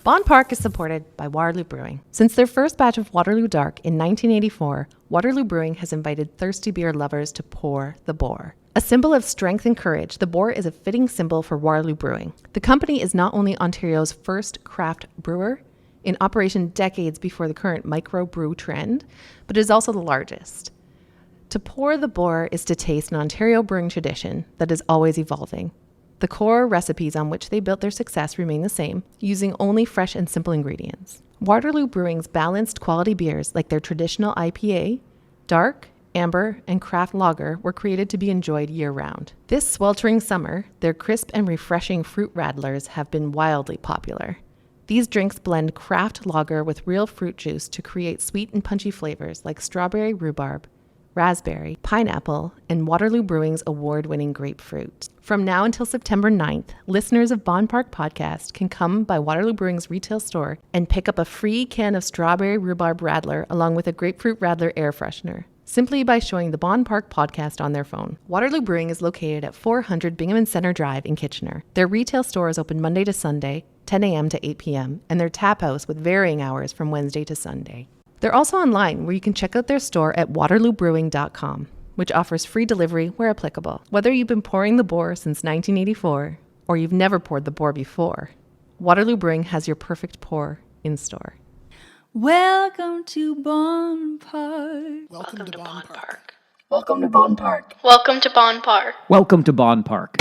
Bonn Park is supported by Waterloo Brewing. Since their first batch of Waterloo Dark in 1984, Waterloo Brewing has invited thirsty beer lovers to pour the boar. A symbol of strength and courage, the boar is a fitting symbol for Waterloo Brewing. The company is not only Ontario's first craft brewer, in operation decades before the current micro-brew trend, but is also the largest. To pour the boar is to taste an Ontario brewing tradition that is always evolving. The core recipes on which they built their success remain the same, using only fresh and simple ingredients. Waterloo Brewing's balanced quality beers like their traditional IPA, dark, amber, and craft lager were created to be enjoyed year-round. This sweltering summer, their crisp and refreshing fruit radlers have been wildly popular. These drinks blend craft lager with real fruit juice to create sweet and punchy flavors like strawberry rhubarb, raspberry, pineapple, and Waterloo Brewing's award-winning grapefruit. From now until September 9th, listeners of Bonn Park Podcast can come by Waterloo Brewing's retail store and pick up a free can of strawberry rhubarb radler along with a grapefruit radler air freshener, simply by showing the Bonn Park Podcast on their phone. Waterloo Brewing is located at 400 Bingham Center Drive in Kitchener. Their retail store is open Monday to Sunday, 10 a.m. to 8 p.m., and their tap house with varying hours from Wednesday to Sunday. They're also online where you can check out their store at waterloobrewing.com, which offers free delivery where applicable. Whether you've been pouring the boar since 1984 or you've never poured the boar before, Waterloo Brewing has your perfect pour in store. Welcome to Bonn Park. Welcome to Bonn Park. Welcome to Bonn Park. Welcome to Bonn Park. Welcome to Bonn Park.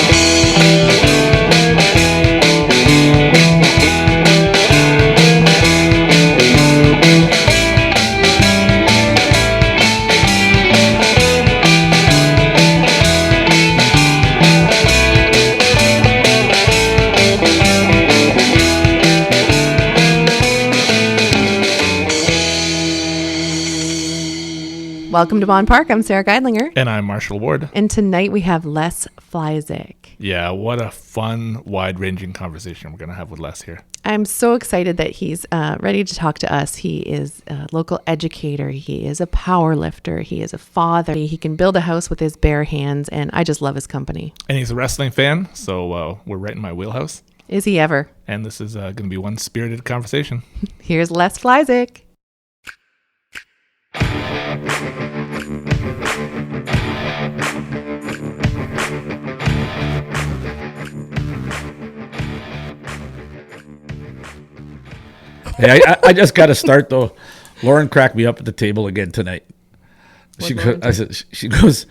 Welcome to Bonn Park. I'm Sarah Geidlinger. And I'm Marshall Ward. And tonight we have Les Fleiszig. Yeah, what a fun, wide-ranging conversation we're going to have with Les here. I'm so excited that he's ready to talk to us. He is a local educator. He is a power lifter. He is a father. He can build a house with his bare hands, and I just love his company. And he's a wrestling fan, so we're right in my wheelhouse. Is he ever? And this is going to be one spirited conversation. Here's Les Fleiszig. Hey, I just got to start though. Lauren cracked me up at the table again tonight. She goes,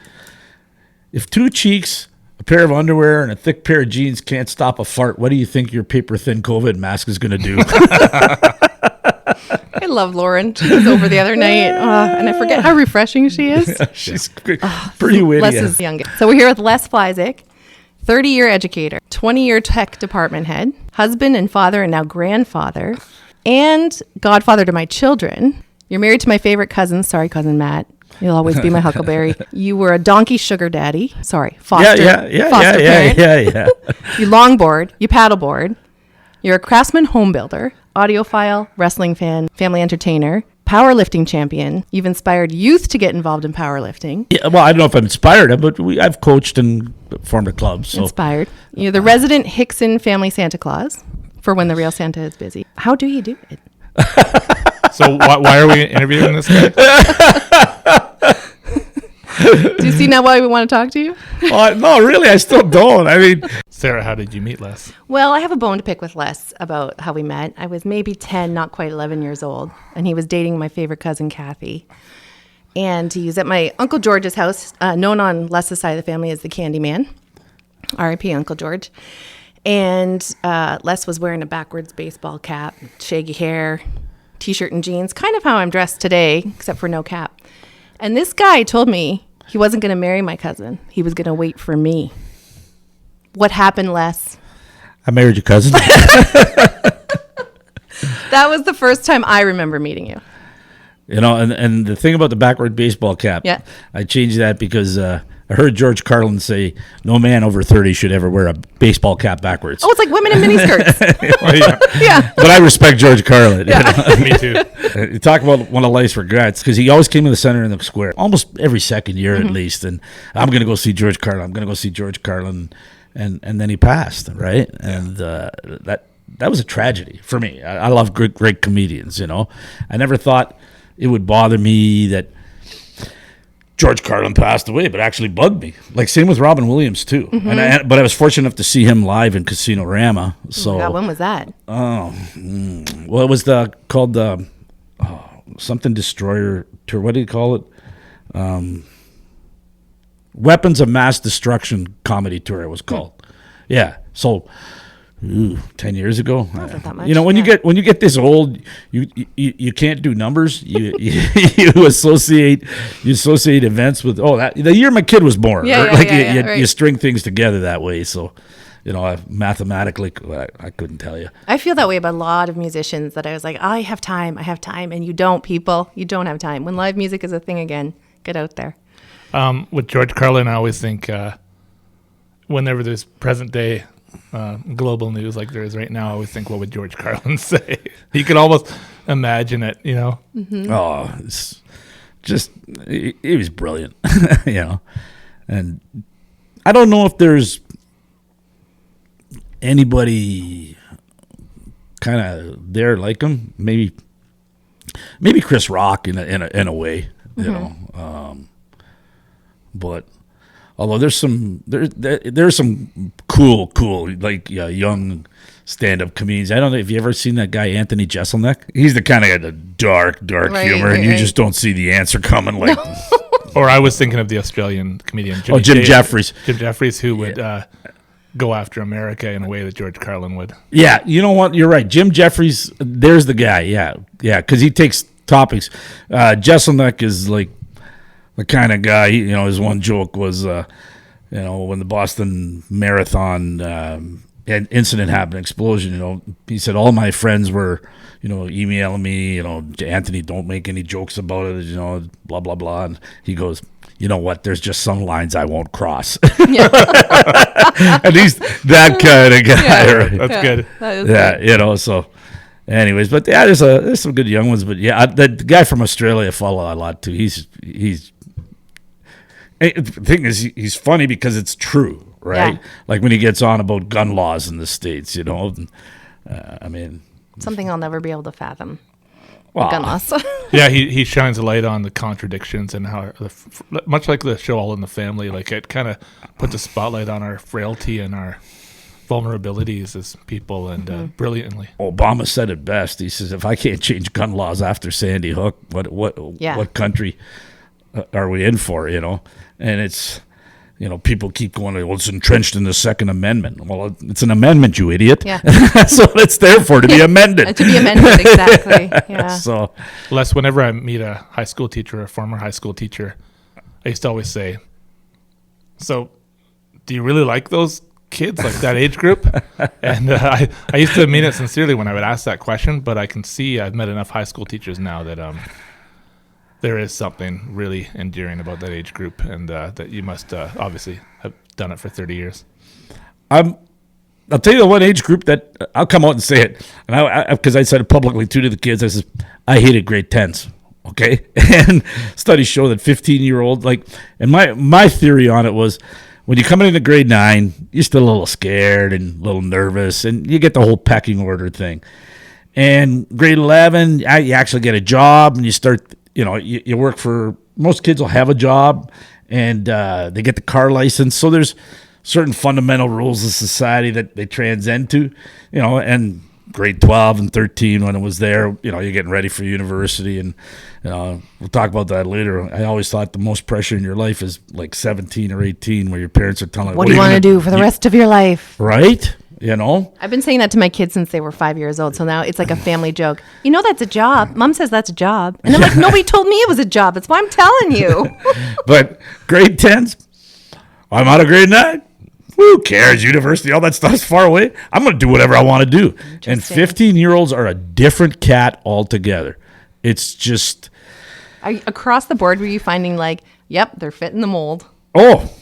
if two cheeks, a pair of underwear, and a thick pair of jeans can't stop a fart, what do you think your paper thin COVID mask is going to do? I love Lauren. She was over the other night, and I forget how refreshing she is. Yeah, she's pretty witty. Les is youngest. So we're here with Les Fleiszig, 30-year educator, 20-year tech department head, husband and father and now grandfather, and godfather to my children. You're married to my favorite cousin. Sorry, cousin Matt. You'll always be my huckleberry. You were a donkey sugar daddy. Sorry, foster. Foster parent. Yeah. You longboard. You paddleboard. You're a craftsman home builder, audiophile, wrestling fan, family entertainer, powerlifting champion. You've inspired youth to get involved in powerlifting. Yeah, well, I don't know if I've inspired them, but I've coached and formed a club. So. Inspired. You're the resident Hickson family Santa Claus for when the real Santa is busy. How do you do it? So why are we interviewing this guy? Do you see now why we want to talk to you? No, really, I still don't. I mean, Sarah, how did you meet Les? Well, I have a bone to pick with Les about how we met. I was maybe 10, not quite 11 years old, and he was dating my favorite cousin, Kathy. And he was at my Uncle George's house, known on Les's side of the family as the Candy Man, R.I.P. Uncle George. And Les was wearing a backwards baseball cap, shaggy hair, T-shirt and jeans, kind of how I'm dressed today, except for no cap. And this guy told me he wasn't going to marry my cousin. He was going to wait for me. What happened, Les? I married your cousin. That was the first time I remember meeting you. You know, and the thing about the backward baseball cap, yeah. I changed that because I heard George Carlin say, no man over 30 should ever wear a baseball cap backwards. Oh, it's like women in miniskirts. Well, yeah. Yeah. But I respect George Carlin. Yeah. Me too. You talk about one of life's regrets, because he always came in the center in the square, almost every second year at least. And I'm going to go see George Carlin. And then he passed, right? And that was a tragedy for me. I love great comedians, I never thought it would bother me that George Carlin passed away, but actually bugged me. Like same with Robin Williams too. Mm-hmm. But I was fortunate enough to see him live in Casino Rama. So God, when was that? well, it was called something Destroyer tour. What do you call it? Weapons of Mass Destruction comedy tour. It was called. Yeah. So 10 years ago. Not that much, when you get this old, you can't do numbers. You associate events with the year my kid was born. You string things together that way. So, mathematically, I couldn't tell you. I feel that way about a lot of musicians that I was like, I have time, and you don't, people. You don't have time. When live music is a thing again, get out there. With George Carlin, I always think whenever there's present day global news like there is right now, I always think, what would George Carlin say? You could almost imagine it, Mm-hmm. Oh, it's just, he was brilliant, And I don't know if there's anybody kind of there like him. Maybe Chris Rock in a way, but although there's some cool like young stand-up comedians. I don't know if you ever seen that guy Anthony Jeselnik. He's the kind of guy, the dark humor, and you just don't see the answer coming. Like, or I was thinking of the Australian comedian Jim Jeffries. Jim Jeffries, who would go after America in a way that George Carlin would. Yeah, you know what? You're right. Jim Jeffries, there's the guy. Yeah, because he takes topics. Jeselnik is like the kind of guy. His one joke was, when the Boston Marathon incident happened, explosion. He said all my friends were, emailing me. Anthony, don't make any jokes about it. Blah blah blah. And he goes, you know what? There's just some lines I won't cross. And he's that kind of guy. Yeah, right? that's good. That is Yeah, So, anyways, but yeah, there's some good young ones. But yeah, the guy from Australia I follow a lot too. He's the thing is, he's funny because it's true, right? Yeah. Like when he gets on about gun laws in the States, something I'll never be able to fathom. Well, Gun laws. Yeah, he shines a light on the contradictions and how, much like the show All in the Family, like it kind of puts a spotlight on our frailty and our vulnerabilities as people, and brilliantly. Obama said it best. He says, "If I can't change gun laws after Sandy Hook, what country are we in for?" And it's, people keep going, well, it's entrenched in the Second Amendment. Well, it's an amendment, you idiot. Yeah. That's what it's there for, to be amended. To be amended, exactly. Yeah. So, Les, whenever I meet a high school teacher or a former high school teacher, I used to always say, so do you really like those kids, like that age group? And I used to mean it sincerely when I would ask that question, but I can see I've met enough high school teachers now that there is something really endearing about that age group, and that you must obviously have done it for 30 years. I'll tell you the one age group that I'll come out and say it, and because I said it publicly too to the kids. I said, I hated grade 10s. Okay, and studies show that 15-year-old, and my theory on it was, when you come into grade 9, you're still a little scared and a little nervous, and you get the whole pecking order thing. And grade 11, you actually get a job, and you start. You work for, most kids will have a job, and they get the car license. So there's certain fundamental rules of society that they transcend to, and grade 12 and 13, when it was there, you're getting ready for university. And we'll talk about that later. I always thought the most pressure in your life is like 17 or 18, where your parents are telling you, what do you want to do for the rest of your life? Right? I've been saying that to my kids since they were 5 years old. So now it's like a family joke. That's a job. Mom says that's a job. And I'm like, nobody told me it was a job. That's why I'm telling you. But grade 10s, I'm out of grade 9. Who cares? University, all that stuff's far away. I'm going to do whatever I want to do. And 15-year-olds are a different cat altogether. It's just... Across the board, were you finding yep, they're fitting the mold? Oh,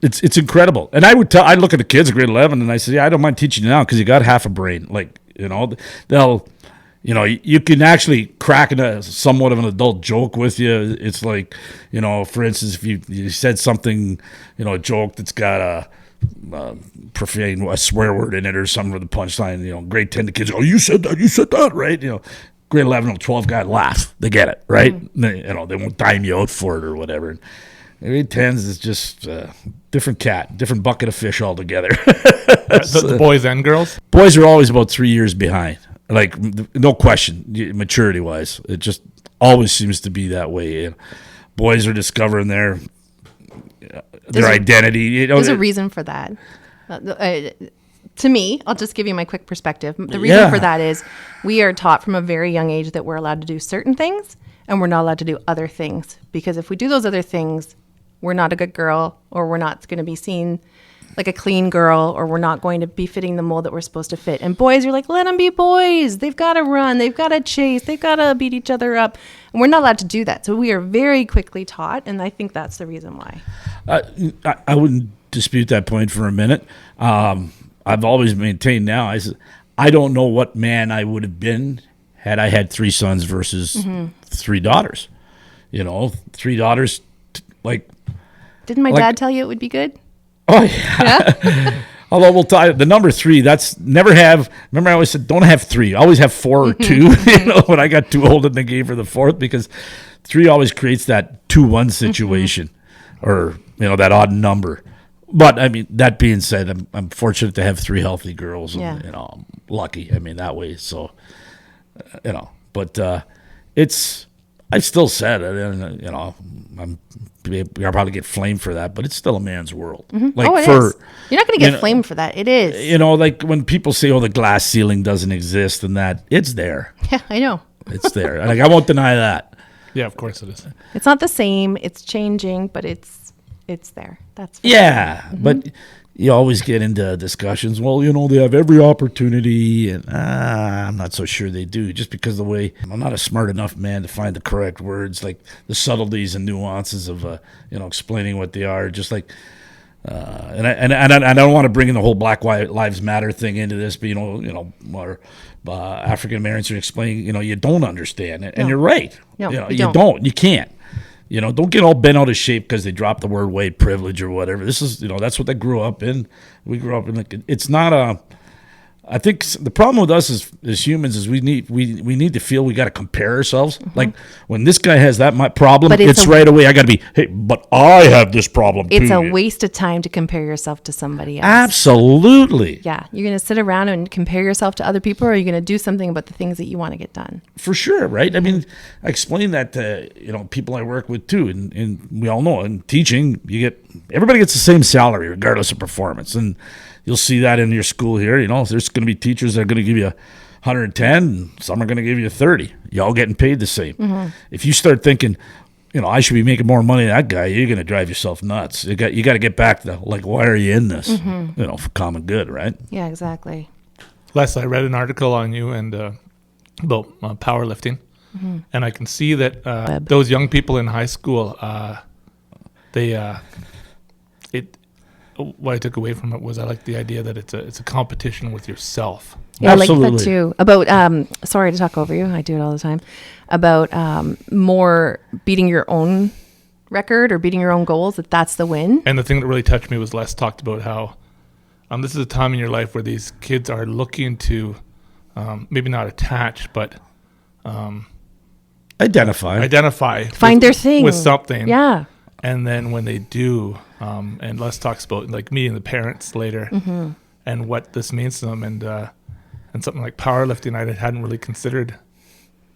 it's incredible. And I'd look at the kids at grade 11 and I say, yeah, I don't mind teaching you now because you got half a brain. They'll, you can actually crack somewhat of an adult joke with you. It's like, for instance, if you said something, a joke that's got a profane, a swear word in it or something with the punchline, grade 10, the kids go, you said that, right? Grade 11 or 12 guy laugh. They get it, right? Mm-hmm. They won't dime you out for it or whatever. Grade 10s is just different cat, different bucket of fish altogether. The boys and girls? Boys are always about 3 years behind. Like, no question, maturity-wise. It just always seems to be that way. Boys are discovering their identity. There's a reason for that. To me, I'll just give you my quick perspective. The reason for that is we are taught from a very young age that we're allowed to do certain things and we're not allowed to do other things. Because if we do those other things, we're not a good girl, or we're not going to be seen like a clean girl, or we're not going to be fitting the mold that we're supposed to fit. And boys are like, let them be boys. They've got to run. They've got to chase. They've got to beat each other up. And we're not allowed to do that. So we are very quickly taught, and I think that's the reason why. I wouldn't dispute that point for a minute. I've always maintained now, I don't know what man I would have been had I had 3 sons versus 3 daughters. 3 daughters, like... Didn't my dad tell you it would be good? Oh, yeah. Although we'll tell you, the number 3, that's never have. Remember, I always said, don't have 3. Always have 4 or 2. When I got too old and they gave her the 4th, because 3 always creates that 2-1 situation, or that odd number. But I mean, that being said, I'm fortunate to have 3 healthy girls, and I'm lucky. I mean, that way. So, but it's. I still said it, I'll probably get flamed for that, but it's still a man's world. Mm-hmm. Like it is. You're not going to get flamed for that. It is. Like when people say, "Oh, the glass ceiling doesn't exist," and that, it's there. Yeah, I know. It's there. Like, I won't deny that. Yeah, of course it is. It's not the same. It's changing, but it's there. That's for sure. But you always get into discussions. Well, they have every opportunity, and I'm not so sure they do. Just because of the way I'm not a smart enough man to find the correct words, like the subtleties and nuances of explaining what they are. Just like, and I don't want to bring in the whole Black Lives Matter thing into this, but or African Americans are explaining. You don't understand it, and you're right. No, you don't. You can't. Don't get all bent out of shape because they dropped the word white privilege or whatever. This is, that's what they grew up in. We grew up in, it's not I think the problem with us as humans is we need to feel we got to compare ourselves. Mm-hmm. Like when this guy has that problem, it's right away. I got to be, hey, but I have this problem too. It's a waste of time to compare yourself to somebody else. Absolutely. Yeah. You're going to sit around and compare yourself to other people, or are you going to do something about the things that you want to get done? For sure. Right. I mean, I explain that to, people I work with too. And we all know in teaching, everybody gets the same salary regardless of performance. And you'll see that in your school here. There's going to be teachers that are going to give you 110, and some are going to give you 30. You all getting paid the same. Mm-hmm. If you start thinking, I should be making more money than that guy, you're going to drive yourself nuts. You got to get back to, like, why are you in this? Mm-hmm. For common good, right? Yeah, exactly. Les, I read an article on you and about powerlifting, and I can see that those young people in high school, what I took away from it was I like the idea that it's a competition with yourself. Yeah, Absolutely. I like that too. About sorry to talk over you. I do it all the time. About more beating your own record or beating your own goals. That's the win. And the thing that really touched me was Les talked about how this is a time in your life where these kids are looking to maybe not attach, but identify, find their thing with something. Yeah. And then when they do, and Les talks about like meeting the parents later and what this means to them, and something like powerlifting, I hadn't really considered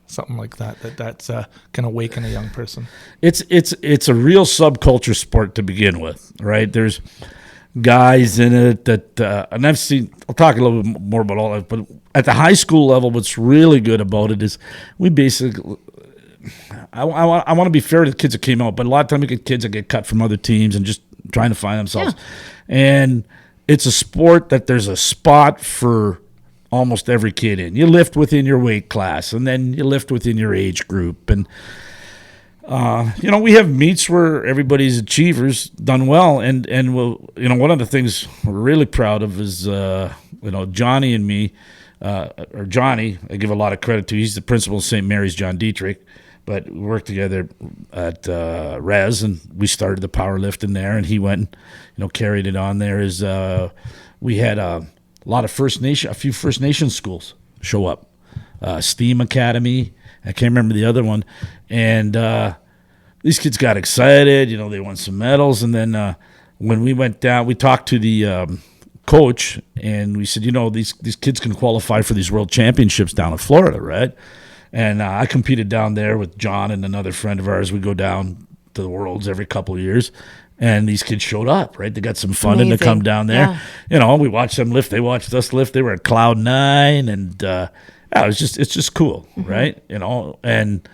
something like that's can awaken a young person. It's a real subculture sport to begin with, right? There's guys in it that, and I'll talk a little bit more about all that, but at the high school level, what's really good about it is we basically, I want to be fair to the kids that came out, but a lot of times we get kids that get cut from other teams and just trying to find themselves. Yeah. And it's a sport that there's a spot for almost every kid in. You lift within your weight class, and then you lift within your age group. And, we have meets where everybody's achievers done well. And we'll, one of the things we're really proud of is, Johnny and me, or Johnny, I give a lot of credit to. He's the principal of St. Mary's, John Dietrich. But we worked together at Res, and we started the powerlifting there, and he went, carried it on there. We had a few First Nation schools show up. STEAM Academy, I can't remember the other one. And these kids got excited, they won some medals. And then when we went down, we talked to the coach, and we said, these kids can qualify for these world championships down in Florida, right? And I competed down there with John and another friend of ours. We go down to the Worlds every couple of years, and these kids showed up, right? They got some funding to come down there. Yeah. We watched them lift. They watched us lift. They were at Cloud 9, and it's just cool, right? And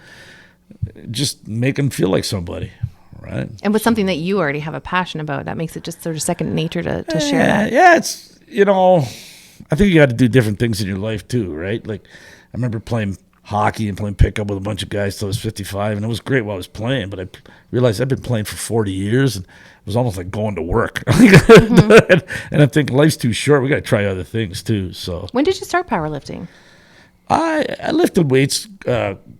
just make them feel like somebody, right? And with something that you already have a passion about, that makes it just sort of second nature to share that. Yeah, it's, I think you got to do different things in your life too, right? Like, I remember playing hockey and playing pickup with a bunch of guys till I was 55, and it was great while I was playing, but I realized I've been playing for 40 years, and it was almost like going to work. And I think life's too short. We got to try other things too. So when did you start powerlifting? I lifted weights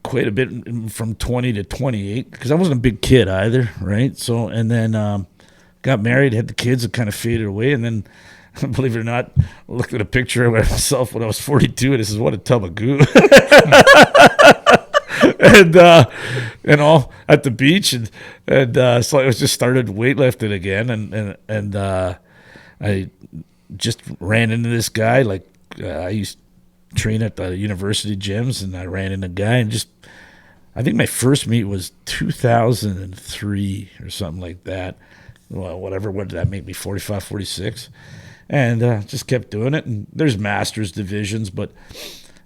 quite a bit from 20 to 28 because I wasn't a big kid either, right? So, and then got married, had the kids, it kind of faded away, and then, believe it or not, I looked at a picture of myself when I was 42, and this is what a tub of goo. And at the beach, and so I just started weightlifting again, and I just ran into this guy. Like I used to train at the university gyms, and I ran into a guy, and I think my first meet was 2003 or something like that. Well, whatever, what did that make me, 45, 46? And just kept doing it. And there's masters divisions, but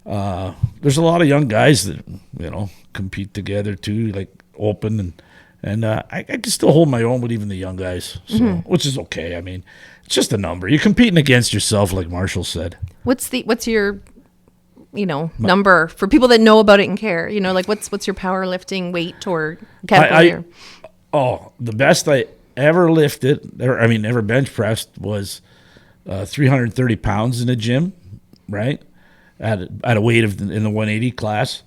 there's a lot of young guys that, compete together too, like open. And I can still hold my own with even the young guys, so, which is okay. I mean, it's just a number. You're competing against yourself, like Marshall said. What's your, number for people that know about it and care? Like what's your powerlifting weight or category? The best I ever lifted, ever bench pressed was 330 pounds in a gym, right? At a weight in the 180 class.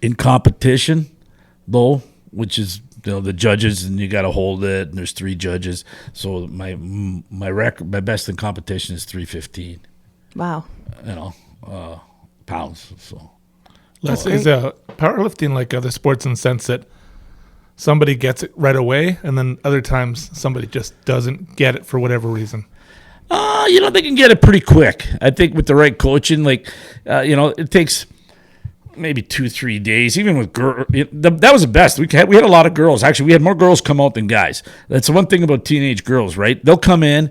In competition, though, which is the judges, and you got to hold it, and there's 3 judges. So my best in competition is 315. Wow. Pounds. So. Is powerlifting like other sports in the sense that somebody gets it right away, and then other times somebody just doesn't get it for whatever reason? They can get it pretty quick. I think with the right coaching, it takes maybe 2-3 days. Even with girls, that was the best. We had a lot of girls. Actually, we had more girls come out than guys. That's the one thing about teenage girls, right? They'll come in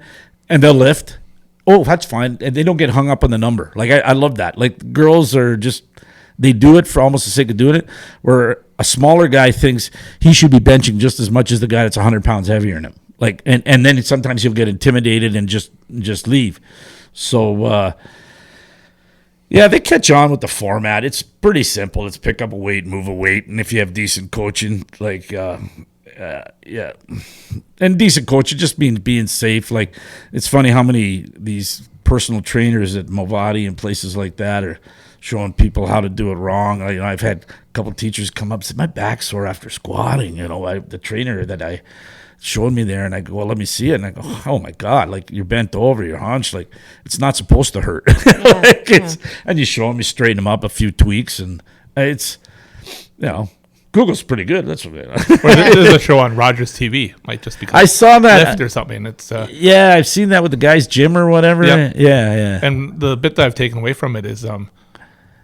and they'll lift. Oh, that's fine. And they don't get hung up on the number. Like, I love that. Like, girls are just, they do it for almost the sake of doing it, where a smaller guy thinks he should be benching just as much as the guy that's 100 pounds heavier than him. Like, and then sometimes he'll get intimidated and just leave. So, they catch on with the format. It's pretty simple. It's pick up a weight, move a weight, and if you have decent coaching, and decent coaching, just being safe. Like, it's funny how many these personal trainers at Movati and places like that are showing people how to do it wrong. I've had a couple teachers come up and say, my back's sore after squatting. The trainer that I showed me there, and I go, well, let me see it. And I go, oh my God, like, you're bent over, you're hunched, like, it's not supposed to hurt. And you show them, you straighten them up, a few tweaks, and it's, Google's pretty good. That's what there's a show on Rogers TV. Might just be called I saw that Lift or something. It's I've seen that with the guy's gym or whatever. Yeah. And the bit that I've taken away from it is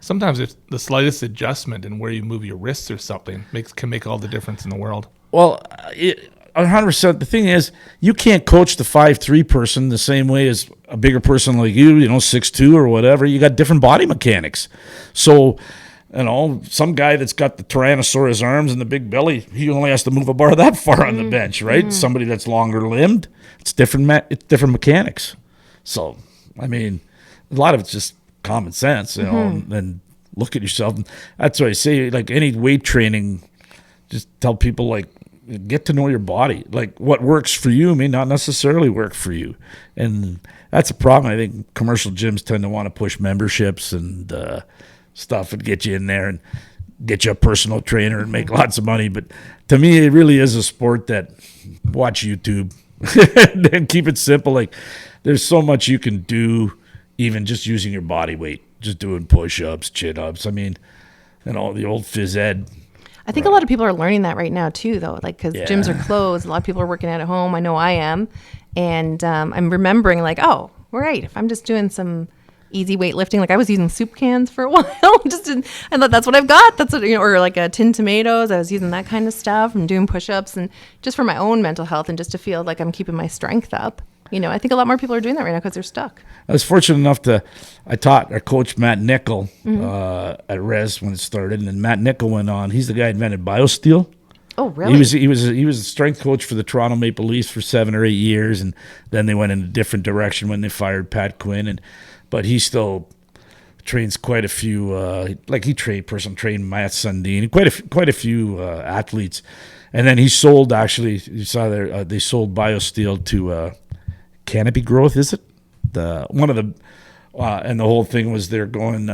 sometimes it's the slightest adjustment in where you move your wrists or something can make all the difference in the world. Well, 100%. The thing is, you can't coach the 5'3" person the same way as a bigger person like you, 6'2" or whatever. You got different body mechanics. So, some guy that's got the Tyrannosaurus arms and the big belly, he only has to move a bar that far on the bench, right? Mm-hmm. Somebody that's longer limbed, it's different. It's different mechanics. So, a lot of it's just common sense, and look at yourself. That's what I say. Like, any weight training, just tell people, like, get to know your body. Like what works for you may not necessarily work for you. And that's a problem. I think commercial gyms tend to want to push memberships and stuff and get you in there and get you a personal trainer and make lots of money. But to me, it really is a sport that watch YouTube and keep it simple. Like there's so much you can do even just using your body weight, just doing push-ups, chin-ups. I mean, the old phys ed. I think a lot of people are learning that right now too, though, like because gyms are closed. A lot of people are working out at home. I know I am. And I'm remembering like, oh, right, if I'm just doing some easy weightlifting, like I was using soup cans for a while. I thought that's what I've got. That's what, or like tinned tomatoes. I was using that kind of stuff and doing push-ups and just for my own mental health and just to feel like I'm keeping my strength up. I think a lot more people are doing that right now because they're stuck. I was fortunate enough I taught our coach Matt Nickel at Res when it started, and then Matt Nickel went on. He's the guy who invented BioSteel. Oh, really? He was a strength coach for the Toronto Maple Leafs for 7 or 8 years, and then they went in a different direction when they fired Pat Quinn. But he still trains quite a few. He trained Matt Sundin, quite a few athletes, and then he sold. Actually, you saw there they sold BioSteel to Canopy Growth. Is it one of the? And the whole thing was they're going.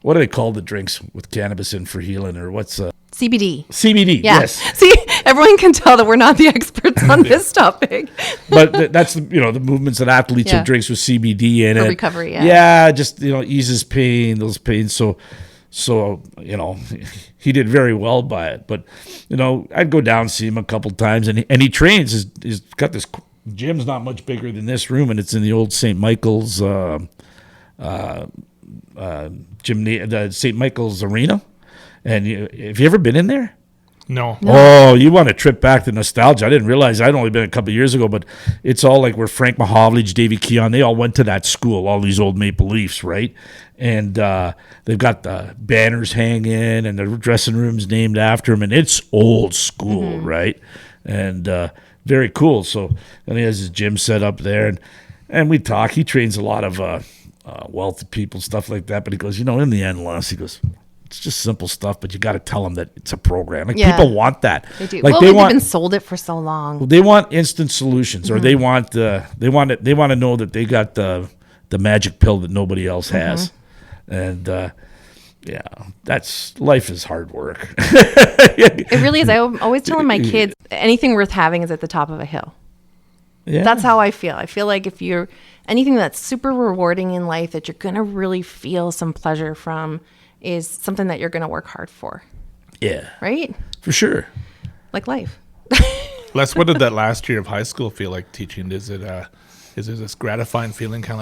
What do they call the drinks with cannabis in for healing, or what's CBD. CBD, Yeah. yes. See, everyone can tell that we're not the experts on this topic. But that's the movements that athletes have drinks with CBD in For it. recovery, yeah. Yeah, just eases pain, those pains. So he did very well by it. But I'd go down see him a couple times, and he trains. He's got this gym's not much bigger than this room, and it's in the old St. Michael's the St. Michael's Arena. And have you ever been in there? No. Oh, you want to trip back to nostalgia. I didn't realize. I'd only been a couple of years ago, but it's all like where Frank Mahovlich, Davey Keon, they all went to that school, all these old Maple Leafs, right? And they've got the banners hanging and the dressing room's named after them, and it's old school, right? And very cool. So, and he has his gym set up there, and we talk. He trains a lot of wealthy people, stuff like that, but he goes, in the end, Les, he goes, it's just simple stuff, but you got to tell them that it's a program. Like people want that. They do. Like they've been sold it for so long. They want instant solutions, or they want to know that they got the magic pill that nobody else has. And that's life is hard work. It really is. I'm always telling my kids anything worth having is at the top of a hill. Yeah. That's how I feel. I feel like if you're anything that's super rewarding in life that you're going to really feel some pleasure from is something that you're going to work hard for. Yeah. Right? For sure. Like life. Les, what did that last year of high school feel like teaching? Is it this gratifying feeling, kind of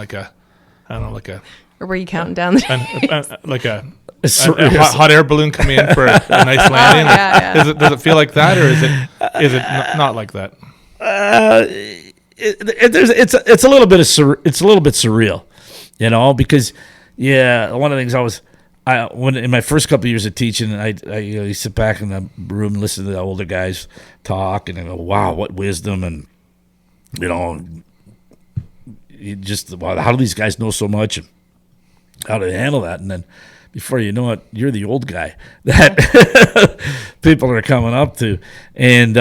like a Or were you counting down the a hot air balloon coming in for a nice landing? Yeah. Does it feel like that, or is it not like that? It's a little bit surreal, because one of the things when in my first couple of years of teaching, I sit back in the room and listen to the older guys talk, and I go, wow, what wisdom, and how do these guys know so much, and how do they handle that? And then before you know it, you're the old guy that people are coming up to. And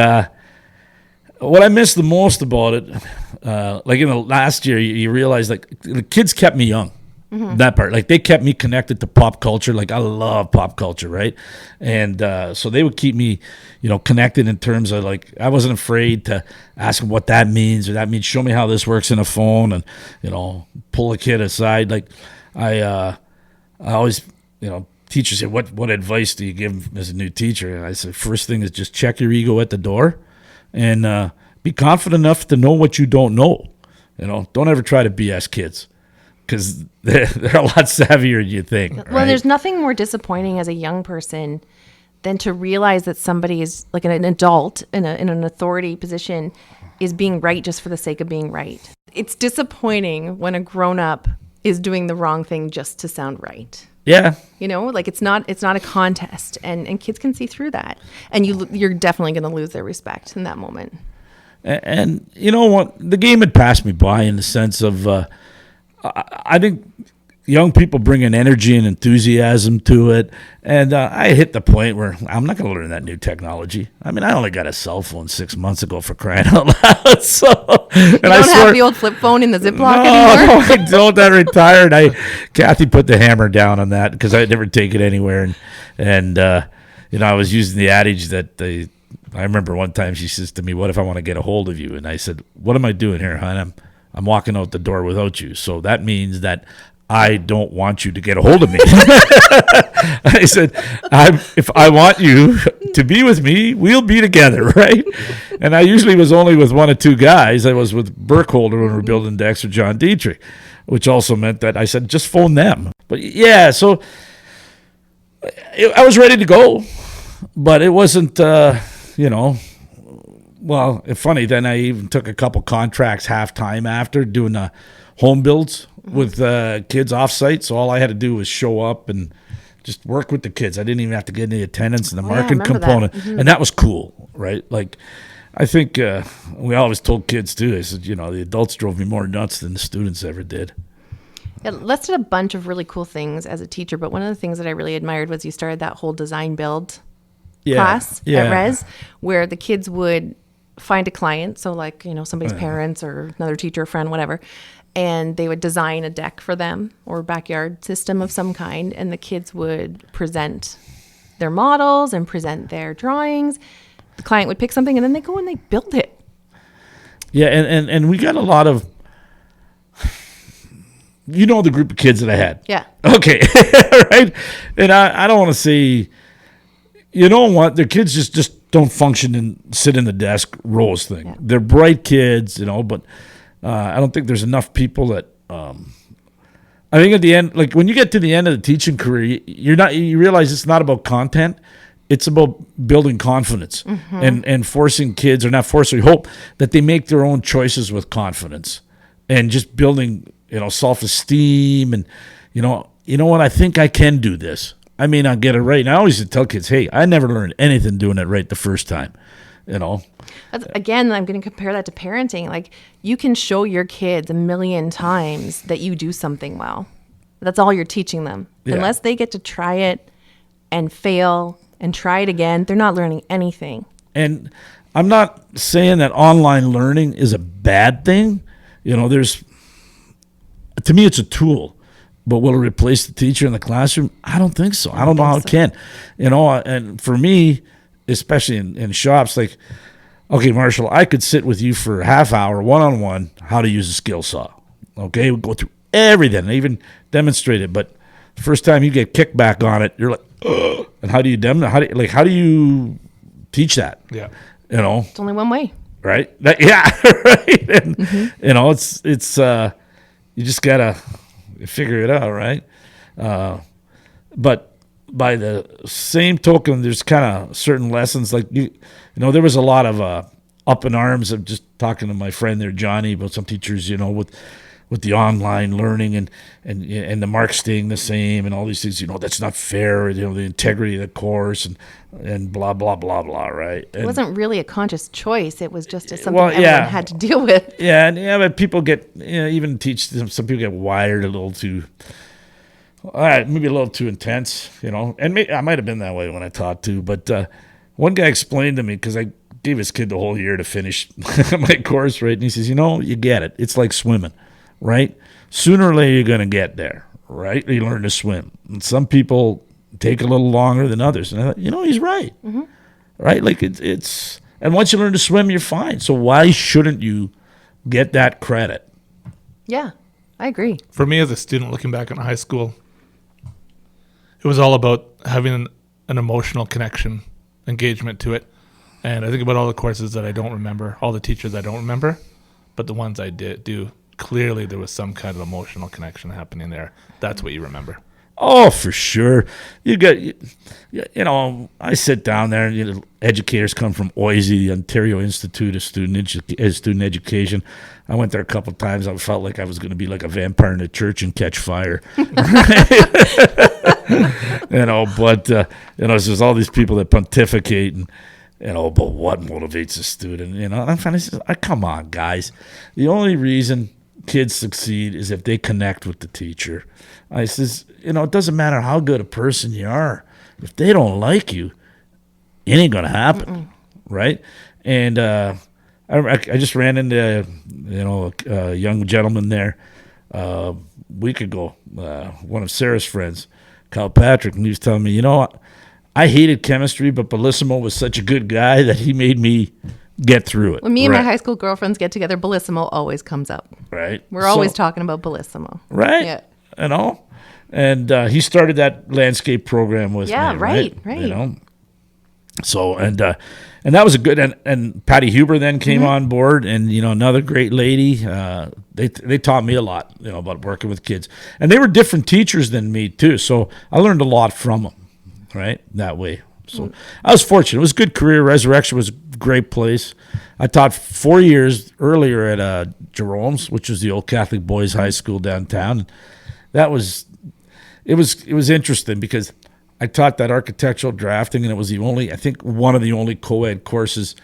what I miss the most about it, like in the last year, you realize like the kids kept me young. That part, like they kept me connected to pop culture. Like I love pop culture, right? And so they would keep me, connected in terms of like I wasn't afraid to ask them what that means, or that means show me how this works in a phone, and pull a kid aside. Like I always, teachers say, what advice do you give as a new teacher? And I said, first thing is just check your ego at the door, and be confident enough to know what you don't know. Don't ever try to BS kids, because they're a lot savvier than you think. Well, right? there's nothing more disappointing as a young person than to realize that somebody is like an adult in an authority position is being right just for the sake of being right. It's disappointing when a grown-up is doing the wrong thing just to sound right. Yeah. Like it's not a contest, and kids can see through that, and you're definitely going to lose their respect in that moment. And you know what? The game had passed me by in the sense of, I think young people bring an energy and enthusiasm to it. And I hit the point where I'm not going to learn that new technology. I mean, I only got a cell phone 6 months ago, for crying out loud. So, You don't have the old flip phone in the Ziploc anymore? No, I don't. I retired. Kathy put the hammer down on that because I'd never take it anywhere. And I was using the adage that I remember one time she says to me, "What if I want to get a hold of you?" And I said, "What am I doing here, hon? I'm walking out the door without you. So that means that I don't want you to get a hold of me." I said, if I want you to be with me, we'll be together, right? And I usually was only with one or two guys. I was with Burkholder when we were building decks or John Dietrich, which also meant that I said, just phone them. But yeah, so I was ready to go, but it wasn't, well, it's funny. Then I even took a couple contracts half-time after doing home builds with kids off-site. So all I had to do was show up and just work with the kids. I didn't even have to get any attendance in the marketing component. That. Mm-hmm. And that was cool, right? Like, I think we always told kids, too, I said, the adults drove me more nuts than the students ever did. Yeah, Les did a bunch of really cool things as a teacher, but one of the things that I really admired was you started that whole design build class at Res, where the kids would find a client, so like, somebody's parents or another teacher, friend, whatever, and they would design a deck for them or backyard system of some kind, and the kids would present their models and present their drawings. The client would pick something, and then they go and they build it. Yeah, and we got a lot of, the group of kids that I had. Yeah. Okay, right? And I don't want to say, their kids just don't function and sit in the desk rows thing. Yeah. They're bright kids, but I don't think there's enough people that I think at the end, like when you get to the end of the teaching career, you realize it's not about content. It's about building confidence and forcing kids, or not forcing, hope that they make their own choices with confidence and just building, self-esteem and, what, I think I can do this. I may not get it right. And I always tell kids, hey, I never learned anything doing it right the first time, Again, I'm going to compare that to parenting. Like, you can show your kids 1,000,000 times that you do something well. That's all you're teaching them. Yeah. Unless they get to try it and fail and try it again, they're not learning anything. And I'm not saying that online learning is a bad thing. To me, it's a tool. But will it replace the teacher in the classroom? I don't think so. I don't know how it can. And for me, especially in shops, like, okay, Marshall, I could sit with you for a half hour, one-on-one, how to use a skill saw. Okay, we'll go through everything. I even demonstrate it. But the first time you get kickback on it, you're like, ugh. And how do you how do you teach that? Yeah. It's only one way. Right? Right. And, it's you just got to figure it out, right? But by the same token, there's kind of certain lessons, like there was a lot of up in arms of just talking to my friend there, Johnny, about some teachers, with the online learning and the marks staying the same and all these things. That's not fair. The integrity of the course and blah blah blah blah. Right? It wasn't really a conscious choice. It was just something everyone had to deal with. Yeah, but people get even teach some people get wired a little too. Maybe a little too intense, and I might have been that way when I taught too. But one guy explained to me, because I gave his kid the whole year to finish my course, right? And he says, you get it. It's like swimming, right? Sooner or later, you're going to get there, right? You learn to swim. And some people take a little longer than others. And I thought, he's right, right? Like it's, and once you learn to swim, you're fine. So why shouldn't you get that credit? Yeah, I agree. For me as a student looking back on high school, it was all about having an emotional connection, engagement to it. And I think about all the courses that I don't remember, all the teachers I don't remember, but the ones I do, clearly there was some kind of emotional connection happening there. That's what you remember. Oh, for sure. You get, I sit down there, and educators come from OISE, the Ontario Institute of Student Education. I went there a couple of times. I felt like I was going to be like a vampire in a church and catch fire. But there's all these people that pontificate and, but what motivates a student? I'm finally saying, come on, guys. The only reason kids succeed is if they connect with the teacher. I says, it doesn't matter how good a person you are. If they don't like you, it ain't going to happen, right? And I just ran into, a young gentleman there a week ago, one of Sarah's friends, Kyle Patrick, and he was telling me, I hated chemistry, but Bellissimo was such a good guy that he made me get through it. When me and my high school girlfriends get together, Bellissimo always comes up. Right. We're always talking about Bellissimo. Right. Yeah. And he started that landscape program with me. Right. So, and that was a good, and Patty Huber then came on board, and, another great lady. They taught me a lot, about working with kids. And they were different teachers than me, too. So I learned a lot from them, right, that way. So I was fortunate. It was a good career. Resurrection was a great place. I taught 4 years earlier at Jerome's, which was the old Catholic boys' high school downtown. It was interesting because I taught that architectural drafting, and it was one of the only co-ed courses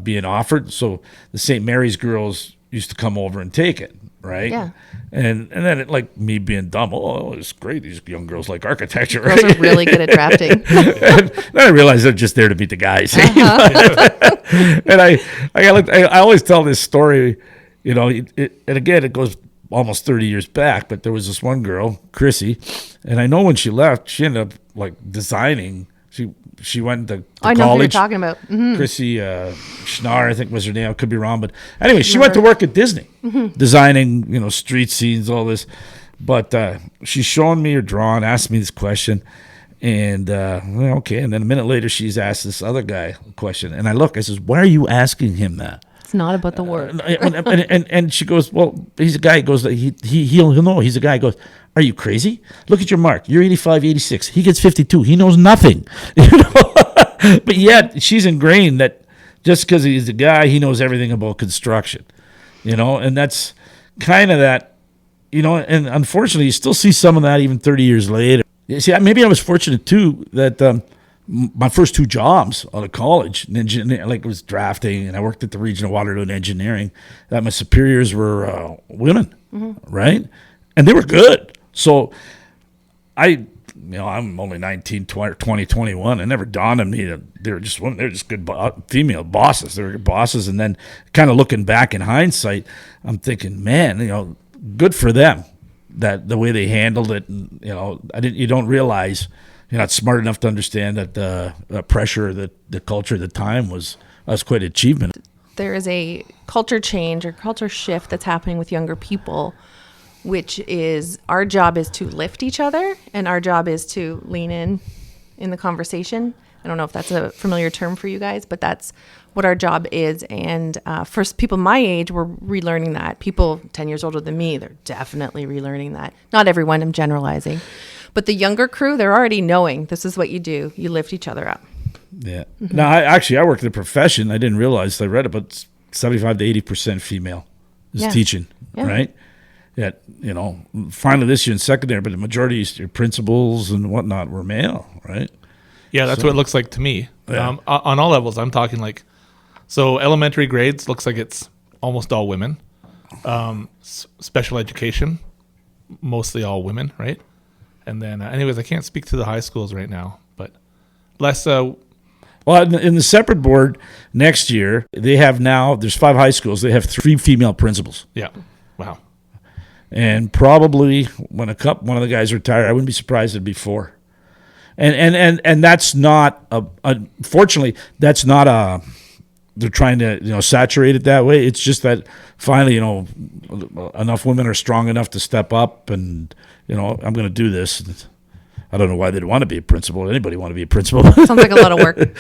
being offered. So the St. Mary's girls used to come over and take it, right? Yeah. And then it, like me being dumb, it's great. These young girls like architecture, Girls right? are really good at drafting. And then I realized they're just there to meet the guys. And I always tell this story, and again, it goes almost 30 years back, but there was this one girl, Chrissy, and I know when she left, she ended up like designing. She went to I college. know what you're talking about. Mm-hmm. Chrissy Schnarr, I think was her name. I could be wrong, but anyway, she went to work at Disney, designing, street scenes, all this. But she's showing me her drawing, asked me this question, and okay. And then a minute later, she's asked this other guy a question, and I says, "Why are you asking him that?" It's not about the work. And she goes, "Well, he's a guy." He goes, he'll know. He's a guy. He goes, "Are you crazy? Look at your mark. You're 85, 86. He gets 52. He knows nothing." But yet she's ingrained that just because he's a guy, he knows everything about construction. And that's kind of that. And unfortunately, you still see some of that even 30 years later. You see, maybe I was fortunate too that. My first two jobs out of college, was drafting, and I worked at the Region of Waterloo in engineering. That my superiors were women, right? And they were good. So I'm only 19, 20, 21. It never dawned on me that they were just women. They were just good female bosses. They were good bosses. And then kind of looking back in hindsight, I'm thinking, man, good for them, that the way they handled it. And, you don't realize you're not smart enough to understand that the pressure, the culture at the time was quite an achievement. There is a culture change or culture shift that's happening with younger people, which is our job is to lift each other, and our job is to lean in the conversation. I don't know if that's a familiar term for you guys, but that's what our job is. And for people my age, we're relearning that. People 10 years older than me, they're definitely relearning that. Not everyone, I'm generalizing. But the younger crew, they're already knowing this is what you do. You lift each other up. Yeah. Now, I worked in a profession. I didn't realize, I read it, but 75 to 80% female is teaching, right? Yeah, finally this year in secondary, but the majority of your principals and whatnot were male, right? Yeah, that's what it looks like to me. Yeah. On all levels, I'm talking so elementary grades looks like it's almost all women. Special education, mostly all women, right? And then, anyways, I can't speak to the high schools right now, but less. Well, in the separate board next year, they have there's 5 high schools. They have 3 female principals. Yeah. Wow. And probably when one of the guys retire, I wouldn't be surprised it'd be 4. And that's not unfortunately, that's not they're trying to saturate it that way. It's just that finally enough women are strong enough to step up and I'm going to do this. I don't know why they'd want to be a principal. Anybody want to be a principal? Sounds like a lot of work.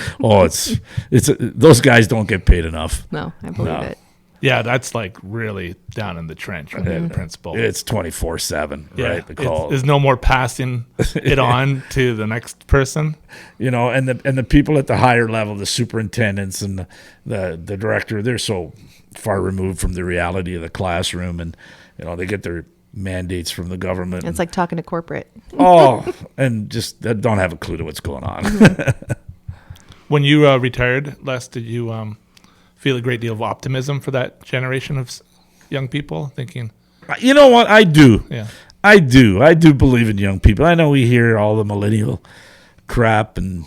it's those guys don't get paid enough. No, I believe it. Yeah, that's like really down in the trench, right? The principal. It's 24/7, right? The call. There's no more passing it on to the next person. And the people at the higher level, the superintendents and the director, they're so far removed from the reality of the classroom, and they get their mandates from the government. It's like talking to corporate. And just don't have a clue to what's going on. When you retired, Les, did you feel a great deal of optimism for that generation of young people, thinking, You know what? I do. yeah, I do believe in young people. I know we hear all the millennial crap, and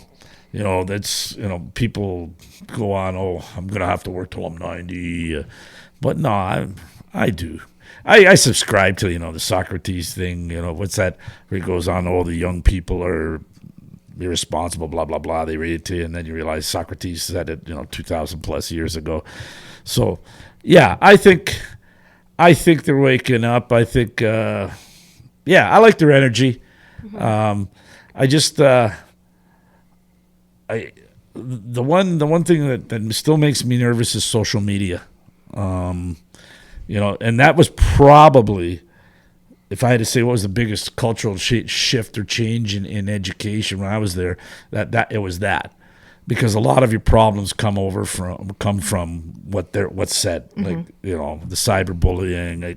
that's people go on. Oh, I'm gonna have to work till I'm 90, but no, I do. I subscribe to the Socrates thing. What's that? Where he goes on, oh, the young people are irresponsible, blah blah blah. They read it to you, and then you realize Socrates said it 2,000 plus years ago. So yeah, I think they're waking up. I think I like their energy. I just the one thing that still makes me nervous is social media. And that was probably, if I had to say what was the biggest cultural shift or change in education when I was there, that it was that. Because a lot of your problems come from what's said, like the cyberbullying.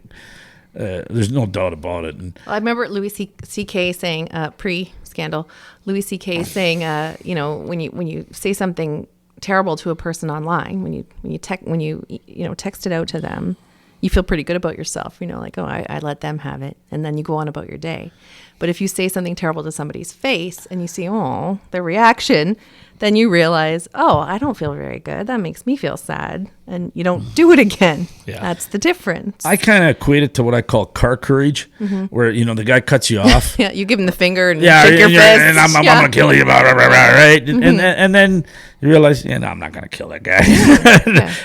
There's no doubt about it. And I remember Louis C.K. saying pre-scandal, Louis C.K. saying, when you say something terrible to a person online, when you text it out to them, you feel pretty good about yourself. Like, oh, I let them have it, and then you go on about your day. But if you say something terrible to somebody's face and you see, oh, their reaction, then you realize, oh, I don't feel very good. That makes me feel sad. And you don't do it again. Yeah. That's the difference. I kind of equate it to what I call car courage, where, the guy cuts you off. Yeah, you give him the finger and shake your fist. And I'm going to kill you, right? And then you realize, no, I'm not going to kill that guy.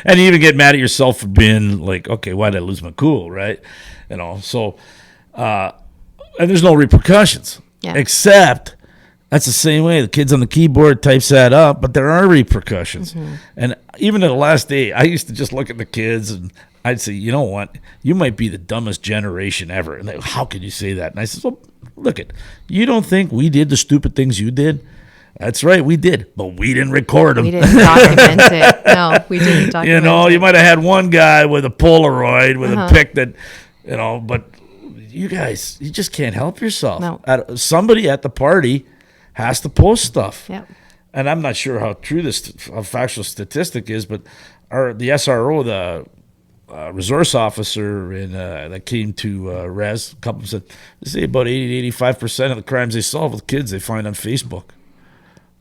And you even get mad at yourself for being like, okay, why did I lose my cool, right? So, and there's no repercussions, except that's the same way. The kids on the keyboard types that up, but there are repercussions. And even at the last day, I used to just look at the kids and I'd say, you know what? You might be the dumbest generation ever. And they, how can you say that? And I said, well, look it. You don't think we did the stupid things you did? That's right, we did, but we didn't record them. We didn't document it. No, we didn't document it. You might have had one guy with a Polaroid with a pic that, but you guys, you just can't help yourself. No. Somebody at the party has to post stuff. Yep. And I'm not sure how true this factual statistic is, but the SRO, the resource officer that came to Res, a couple of them said, they say about 80 to 85% of the crimes they solve with kids they find on Facebook,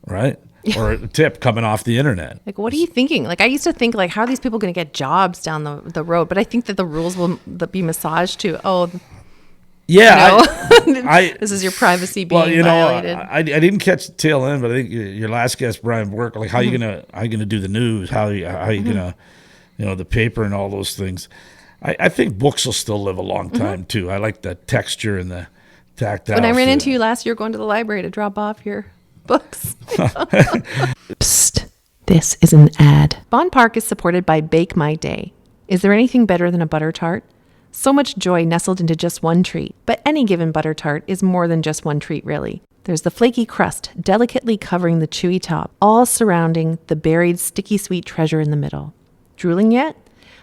right? Or a tip coming off the internet. Like, what are you thinking? Like, I used to think, like, how are these people going to get jobs down the road? But I think that the rules will be massaged to, yeah, this is your privacy being violated. I didn't catch the tail end, but I think your last guest, Brian Burke, like how you gonna do the news? How you gonna, the paper and all those things. I think books will still live a long time too. I like the texture and the tactile. When I ran into you last year going to the library to drop off your books. Psst, this is an ad. Bonn Park is supported by Bake My Day. Is there anything better than a butter tart? So much joy nestled into just one treat. But any given butter tart is more than just one treat, really. There's the flaky crust, delicately covering the chewy top, all surrounding the buried sticky sweet treasure in the middle. Drooling yet?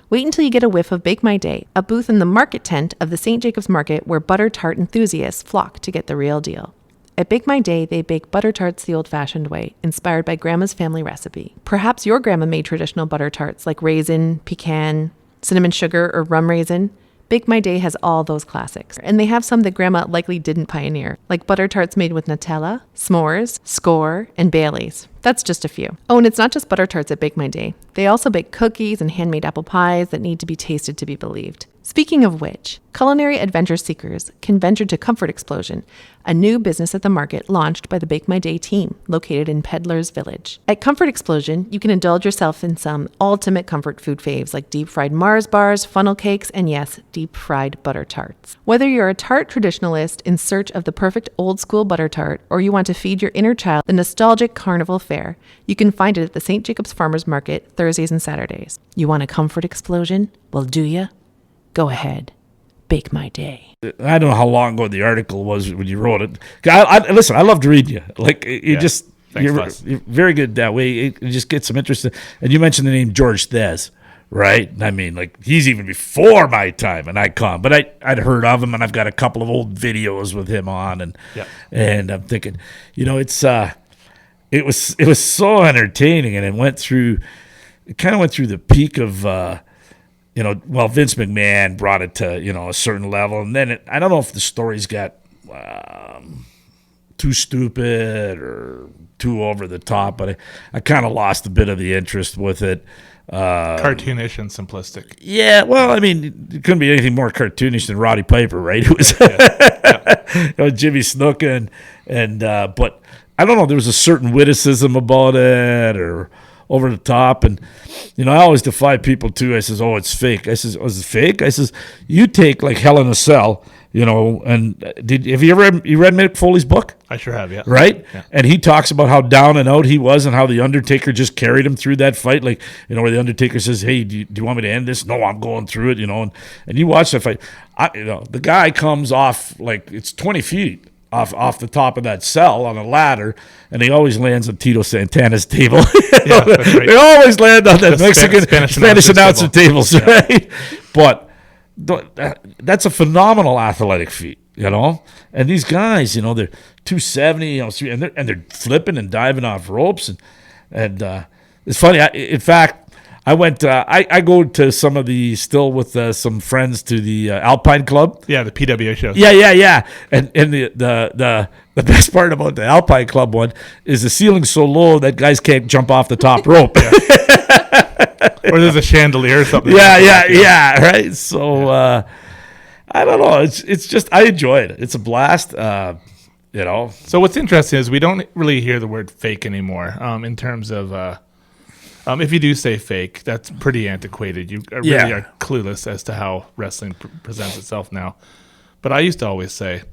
Wait until you get a whiff of Bake My Day, a booth in the market tent of the St. Jacobs Market where butter tart enthusiasts flock to get the real deal. At Bake My Day, they bake butter tarts the old-fashioned way, inspired by Grandma's family recipe. Perhaps your grandma made traditional butter tarts like raisin, pecan, cinnamon sugar, or rum raisin. Bake My Day has all those classics. And they have some that Grandma likely didn't pioneer, like butter tarts made with Nutella, s'mores, score, and Baileys. That's just a few. Oh, and it's not just butter tarts at Bake My Day. They also bake cookies and handmade apple pies that need to be tasted to be believed. Speaking of which, culinary adventure seekers can venture to Comfort Explosion, a new business at the market launched by the Bake My Day team, located in Peddler's Village. At Comfort Explosion, you can indulge yourself in some ultimate comfort food faves like deep-fried Mars bars, funnel cakes, and yes, deep-fried butter tarts. Whether you're a tart traditionalist in search of the perfect old-school butter tart, or you want to feed your inner child the nostalgic carnival fare, you can find it at the St. Jacobs Farmers Market Thursdays and Saturdays. You want a Comfort Explosion? Well, do ya? Go ahead. Bake My Day. I don't know how long ago the article was when you wrote it. Listen, I loved reading you. Like, you're very good that way. It just gets some interest. And you mentioned the name George Thez, right? I mean, like, he's even before my time, an icon. But I'd heard of him, and I've got a couple of old videos with him on. And I'm thinking, it was so entertaining, and it kind of went through the peak of well, Vince McMahon brought it to, a certain level. And then I don't know if the stories got too stupid or too over the top, but I kind of lost a bit of the interest with it. Cartoonish and simplistic. Yeah, well, I mean, it couldn't be anything more cartoonish than Roddy Piper, right? It was Jimmy Snuka but I don't know, there was a certain witticism about it or over the top, and I always defy people too. I says, "Oh, it's fake." I says, "Oh, is it fake?" I says, "You take like Hell in a Cell, and have you read Mick Foley's book?" I sure have, yeah. Right? Yeah. And he talks about how down and out he was and how the Undertaker just carried him through that fight. Like, where the Undertaker says, "Hey, do you want me to end this?" "No, I'm going through it," and you watch that fight. The guy comes off like it's 20 feet off the top of that cell on a ladder, and he always lands on Tito Santana's table. Yeah, that's right. They always land on that The Mexican Spanish announcer tables, Yeah. right? But that's a phenomenal athletic feat, And these guys, they're 270, and they're flipping and diving off ropes, and it's funny. In fact, I went. I go to some of the still with some friends to the Alpine Club. Yeah, the PWA show. Yeah. And the best part about the Alpine Club one is the ceiling's so low that guys can't jump off the top rope. Or there's a chandelier or something. Yeah. Right. So I don't know. It's just I enjoy it. It's a blast. So what's interesting is we don't really hear the word fake anymore. In terms of if you do say fake, that's pretty antiquated. You really are clueless as to how wrestling presents itself now. But I used to always say,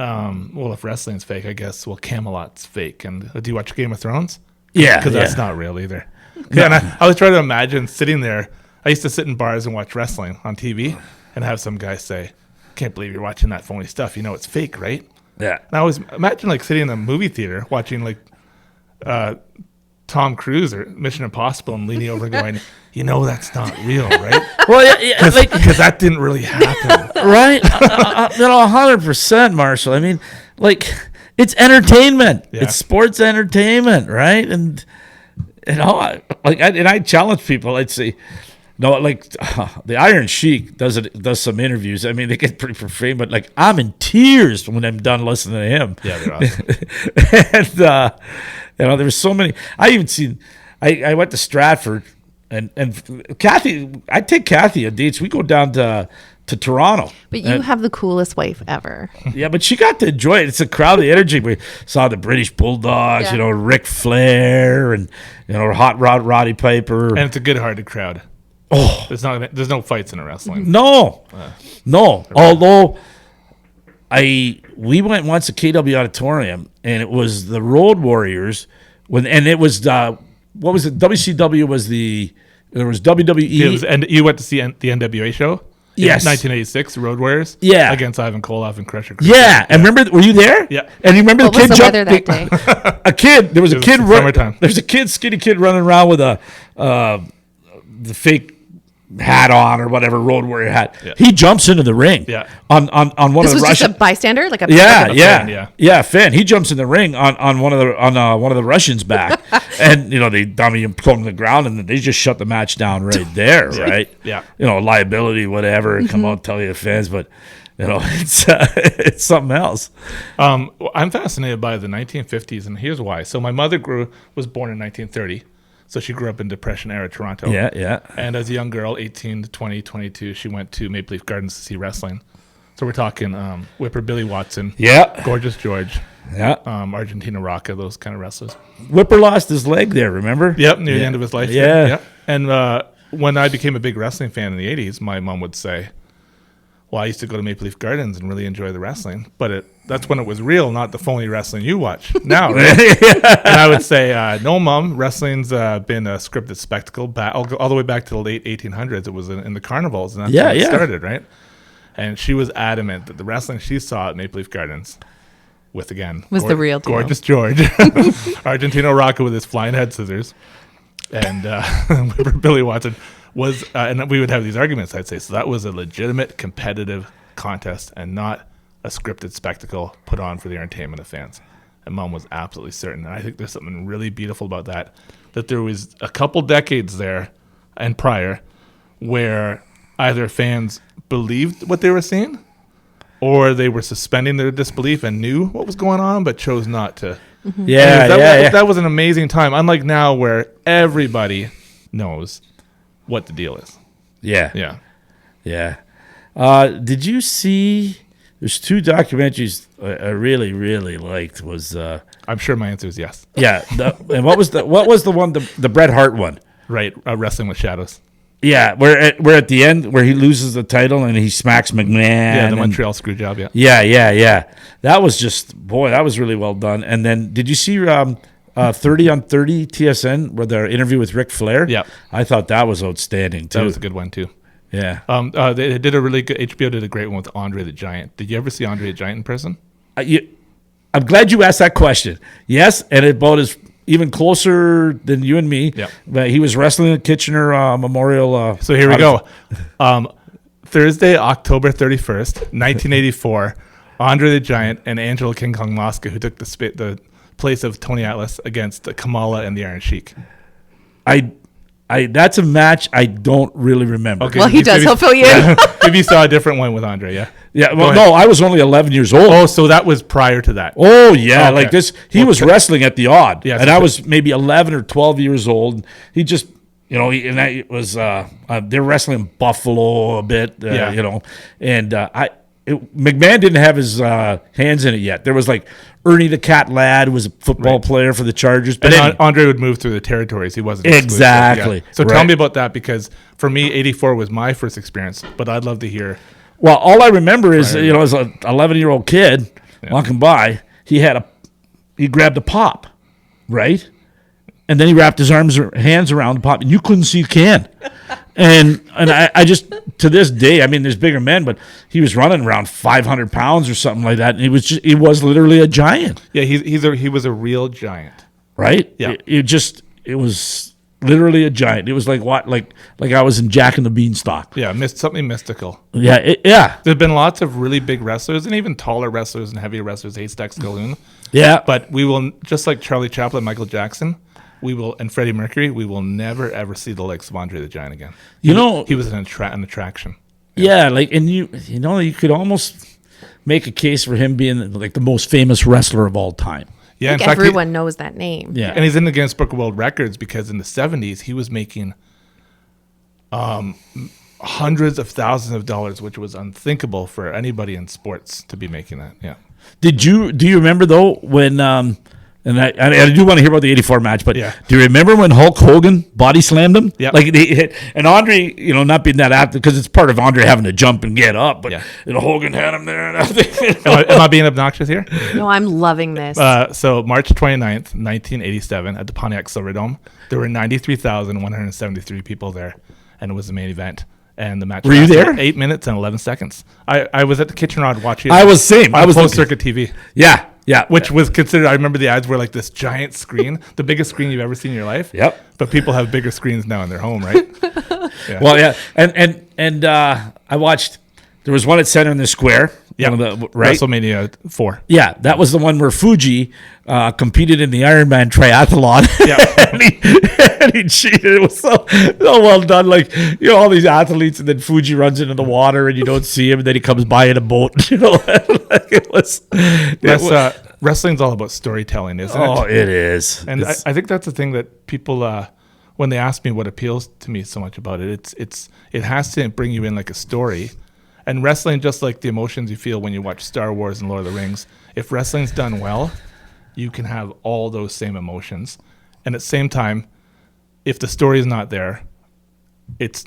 if wrestling's fake, I guess, Camelot's fake. And do you watch Game of Thrones? Yeah. Because that's not real either. Yeah, and I was trying to imagine sitting there. I used to sit in bars and watch wrestling on TV and have some guy say, "Can't believe you're watching that phony stuff. It's fake, right?" Yeah. And I always imagine sitting in a movie theater watching Tom Cruise or Mission Impossible and leaning over and going, that's not real, right? Well, Because that didn't really happen. Right? 100%, Marshall. I mean, it's entertainment. Yeah. It's sports entertainment, right? And I challenge people. I'd say, the Iron Sheik does some interviews. I mean, they get pretty profane, but I'm in tears when I'm done listening to him. Yeah, they're awesome. And there was so many. I even seen. I went to Stratford, and Kathy. I take Kathy on dates. We go down to Toronto. But you have the coolest wife ever. Yeah, but she got to enjoy it. It's a crowd of energy. We saw the British Bulldogs, Yeah. Ric Flair, and Hot Rod Roddy Piper. And it's a good-hearted crowd. Oh, There's no fights in a wrestling. no. Although we went once to KW Auditorium, and it was the Road Warriors and it was what was it? WCW was there was WWE. And you went to see the NWA show? Yes. 1986, Road Warriors. Yeah. Against Ivan Koloff and Crusher. Yeah, and remember, were you there? Yeah. And you remember What the was kid the weather that day? A kid. There was a It was kid. summertime. There's a skinny kid running around with the fake hat on or whatever, Road Warrior hat. Yeah. He jumps into the ring. Yeah. On one This of the was just Russian. a bystander, like a Finn. He jumps in the ring on one of the Russians' back, and they dummy him, put him on the ground, and they just shut the match down right there, right? Yeah. Liability, whatever. Come out and tell you the fans, but it's something else. I'm fascinated by the 1950s, and here's why. So my mother was born in 1930, so she grew up in Depression-era Toronto. Yeah. And as a young girl, 18 to 20, 22, she went to Maple Leaf Gardens to see wrestling. So we're talking Whipper Billy Watson, Yeah. Gorgeous George, Yeah. Argentina Rocca, those kind of wrestlers. Whipper lost his leg there, remember? Yep, near the end of his life. Yeah. Yep. And when I became a big wrestling fan in the 80s, my mom would say, I used to go to Maple Leaf Gardens and really enjoy the wrestling, but that's when it was real, not the phony wrestling you watch now, right? And I would say, no, Mom, wrestling's been a scripted spectacle all the way back to the late 1800s. It was in the carnivals, and that's when it started, right? And she was adamant that the wrestling she saw at Maple Leaf Gardens was the real deal. Gorgeous George, Argentino Rocca with his flying head scissors, and Billy Watson was, and we would have these arguments, I'd say, so that was a legitimate competitive contest and not a scripted spectacle put on for the entertainment of fans. And Mom was absolutely certain. And I think there's something really beautiful about that there was a couple decades there and prior where either fans believed what they were seeing, or they were suspending their disbelief and knew what was going on, but chose not to. Yeah, That was an amazing time. Unlike now, where everybody knows what the deal is. Yeah. Yeah. Did you see? There's two documentaries I really, really liked. Was I'm sure my answer is yes. yeah. And what was the one the Bret Hart one? Right. Wrestling with Shadows. Yeah, where at the end where he loses the title and he smacks McMahon. Yeah, the and- Montreal screw job. Yeah. Yeah. That was just that was really well done. And then did you see 30 on 30 TSN with their interview with Ric Flair? Yeah. I thought that was outstanding too. That was a good one too. Yeah. They did a really good. HBO did a great one with Andre the Giant. Did you ever see Andre the Giant in person? I'm glad you asked that question. Yes, and it about as even closer than you and me. Yeah. But he was wrestling at Kitchener Memorial. So here we go. Thursday, October 31st, 1984, Andre the Giant and Angelo King Kong Mosca, who took the place of Tony Atlas against Kamala and the Iron Sheik. That's a match I don't really remember. Okay. Well, he does. He'll fill you in. Maybe you saw a different one with Andre, yeah? Yeah, Go well, ahead. no, I was only 11 years old. Oh, so that was prior to that. Oh, yeah, Okay. like this. He was wrestling at the Odd, Yeah, and so- I was maybe 11 or 12 years old. He just, and that was, they're wrestling in Buffalo a bit, Yeah. and McMahon didn't have his hands in it yet. There was like Ernie the Cat Ladd, who was a football player for the Chargers. But And anyway, Andre would move through the territories. He wasn't exclusive. Exactly. Yeah. So tell Right. me about that, because for me, 84 was my first experience, but I'd love to hear. well, all I remember is, as an 11-year-old kid walking by, he grabbed a pop, right? And then he wrapped his hands around the pop, and you couldn't see the can. And I just, to this day, I mean, there's bigger men, but he was running around 500 pounds or something like that, and he was literally a giant, Yeah, he was a real giant. right? Yeah. It was literally a giant. It was like I was in Jack and the Beanstalk. Yeah, something mystical. Yeah, There's been lots of really big wrestlers and even taller wrestlers and heavier wrestlers, Haystack Saloon. yeah. But we will, just like Charlie Chaplin, Michael Jackson, and Freddie Mercury, we will never ever see the likes of Andre the Giant again. You know, He was an attraction. yeah, and you could almost make a case for him being like the most famous wrestler of all time. Yeah, in Like fact, everyone knows that name. Yeah, and he's in the Guinness Book of World Records because in the 70s he was making hundreds of thousands of dollars, which was unthinkable for anybody in sports to be making that. Yeah. do you remember though when and I do want to hear about the '84 match, but Yeah. do you remember when Hulk Hogan body slammed him? Yep. Like they hit, and Andre, not being that active because it's part of Andre having to jump and get up, but Yeah. Hogan had him there and everything. Am I being obnoxious here? No, I'm loving this. So March 29th, 1987 at the Pontiac Silverdome, there were 93,173 people there, and it was the main event. And the match Were you lasted there? 8 minutes and 11 seconds. I was at the Kitchen Rod watching it. I was same. I was post circuit TV. Yeah. Which was considered, I remember the ads were like this giant screen, the biggest screen you've ever seen in your life. Yep. But people have bigger screens now in their home, right? Yeah. Well, yeah, and I watched. There was one at Center in the Square. Yeah. One of the, right. WrestleMania 4. Yeah, that was the one where Fuji competed in the Ironman triathlon. Yeah. and he cheated. It was so well done. Like, all these athletes, and then Fuji runs into the water and you don't see him, and then he comes by in a boat. Like it was. Wrestling's all about storytelling, isn't it? Oh, it is. And I think that's the thing that people, when they ask me what appeals to me so much about it, it has to bring you in like a story. And wrestling, just like the emotions you feel when you watch Star Wars and Lord of the Rings, if wrestling's done well, you can have all those same emotions. And at the same time, if the story is not there, it's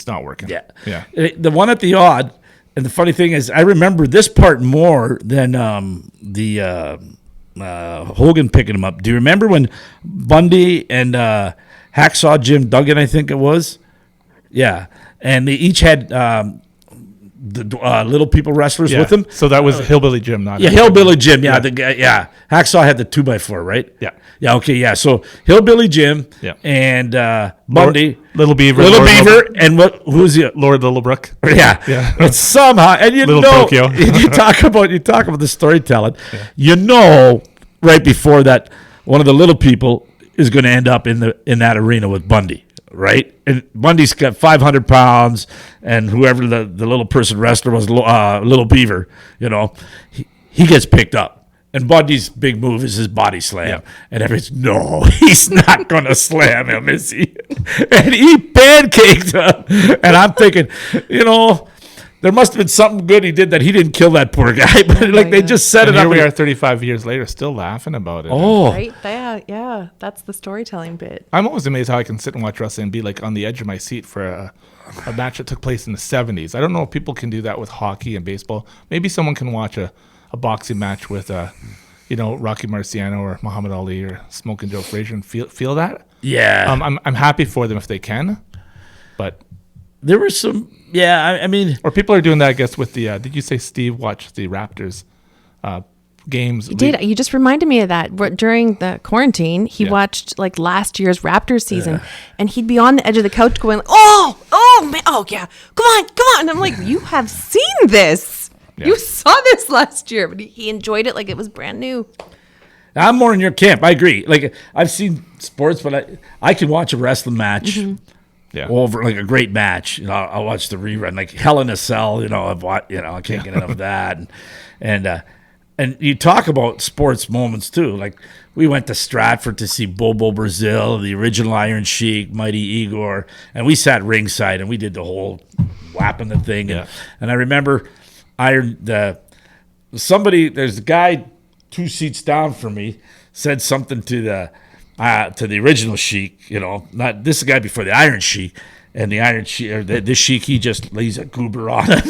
not working. Yeah. The one at the Odd, and the funny thing is, I remember this part more than the Hogan picking him up. Do you remember when Bundy and Hacksaw Jim Duggan, I think it was? Yeah. And they each had the little people wrestlers Yeah. with them. So that was Hillbilly Jim, not Yeah, Hillbilly Jim. Yeah, the guy. Yeah, Hacksaw had the 2x4, right? Yeah. Yeah. Okay. Yeah. So Hillbilly Jim. Yeah. And Bundy, Little Beaver. Little Lord Beaver, and who's the Lord Littlebrook. Yeah. Yeah. But somehow, and Little Tokyo. you talk about the storytelling. Right before that, one of the little people is going to end up in that arena with Bundy. right? And Bundy's got 500 pounds, and whoever the little person wrestler was, Little Beaver, he gets picked up. And Bundy's big move is his body slam. Yeah. And everybody's, no, he's not going to slam him, is he? And he pancaked him. And I'm thinking, there must have been something good he did that he didn't kill that poor guy. But they just set And it here up. we are 35 years later still laughing about it. Oh, Right? Yeah. That's the storytelling bit. I'm always amazed how I can sit and watch wrestling and be like on the edge of my seat for a match that took place in the 70s. I don't know if people can do that with hockey and baseball. Maybe someone can watch a boxing match with Rocky Marciano or Muhammad Ali or Smoking Joe Frazier and feel that. yeah. I'm happy for them if they can, but There were some, I mean. or people are doing that, I guess, with the. Did you say Steve watched the Raptors games? You did. You just reminded me of that. During the quarantine, he Yeah. watched like last year's Raptors season, and he'd be on the edge of the couch going, "Oh, man, oh yeah, come on!" And I'm like, "You have seen this. Yeah. You saw this last year," but he enjoyed it like it was brand new. I'm more in your camp. I agree. Like, I've seen sports, but I can watch a wrestling match Yeah. over, like a great match. I'll watch the rerun, like Hell in a Cell. I've watched. I can't get enough of that. And you talk about sports moments too. Like, we went to Stratford to see Bobo Brazil, the original Iron Sheik, Mighty Igor, and we sat ringside and we did the whole whapping the thing. Yeah. And I remember there's a guy 2 seats down from me said something to the original Sheik, not this guy before the Iron Sheik, and the Iron Sheik, or this Sheik, he's a goober on him.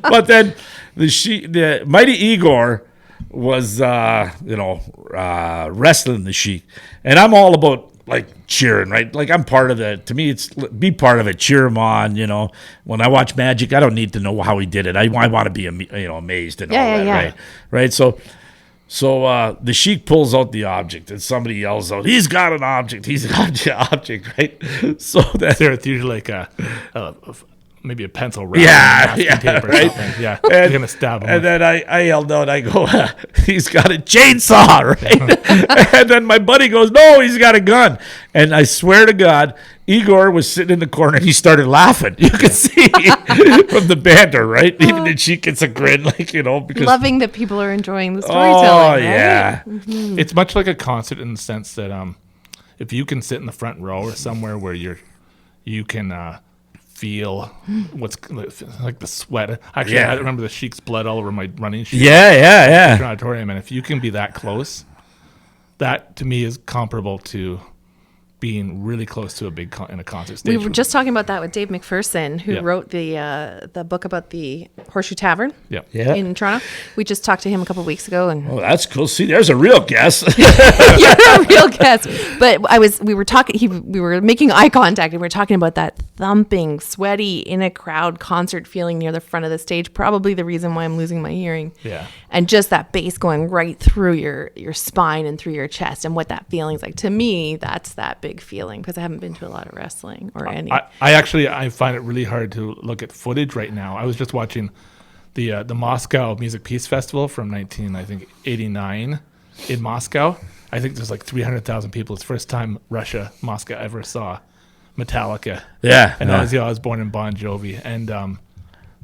But then the Mighty Igor was wrestling the Sheik, and I'm all about like cheering, right? Like, I'm part of it. To me, it's be part of it. Cheer him on. When I watch Magic, I don't need to know how he did it. I want to be amazed and all that, yeah. right? Right. So the Sheik pulls out the object, and somebody yells out, "He's got an object! He's got an object!" Right? So that There, it's usually like maybe a pencil round, Yeah, masking yeah, tape or right. something. Yeah, you're gonna stab him. And then I yelled out, I go, "He's got a chainsaw," right? And then my buddy goes, "No, he's got a gun." And I swear to God, Igor was sitting in the corner and he started laughing. You could see from the banter, right? Even the Sheik gets a grin, because Loving that people are enjoying the storytelling. oh right? yeah, It's much like a concert in the sense that if you can sit in the front row or somewhere where you can feel what's like the sweat. Actually, Yeah. I remember the Sheik's blood all over my running shoes. yeah. Auditorium, and if you can be that close, that to me is comparable to being really close to a big in a concert stage. We were just talking about that with Dave McPherson, who Yeah. wrote the book about the Horseshoe Tavern yeah. in Toronto. We just talked to him a couple of weeks ago, and Oh, that's cool. See, there's a real guess. you're a real guest. But we were talking. We were making eye contact, and we were talking about that thumping, sweaty, in a crowd concert feeling near the front of the stage. Probably the reason why I'm losing my hearing. Yeah. And just that bass going right through your spine and through your chest, and what that feeling's like. To me, that's that big feeling, because I haven't been to a lot of wrestling or any. I find it really hard to look at footage right now. I was just watching the Moscow Music Peace Festival from 1989 in Moscow. I think there's like 300,000 people. It's the first time Moscow ever saw Metallica. Yeah. And Ozzy Osbourne and Bon Jovi, and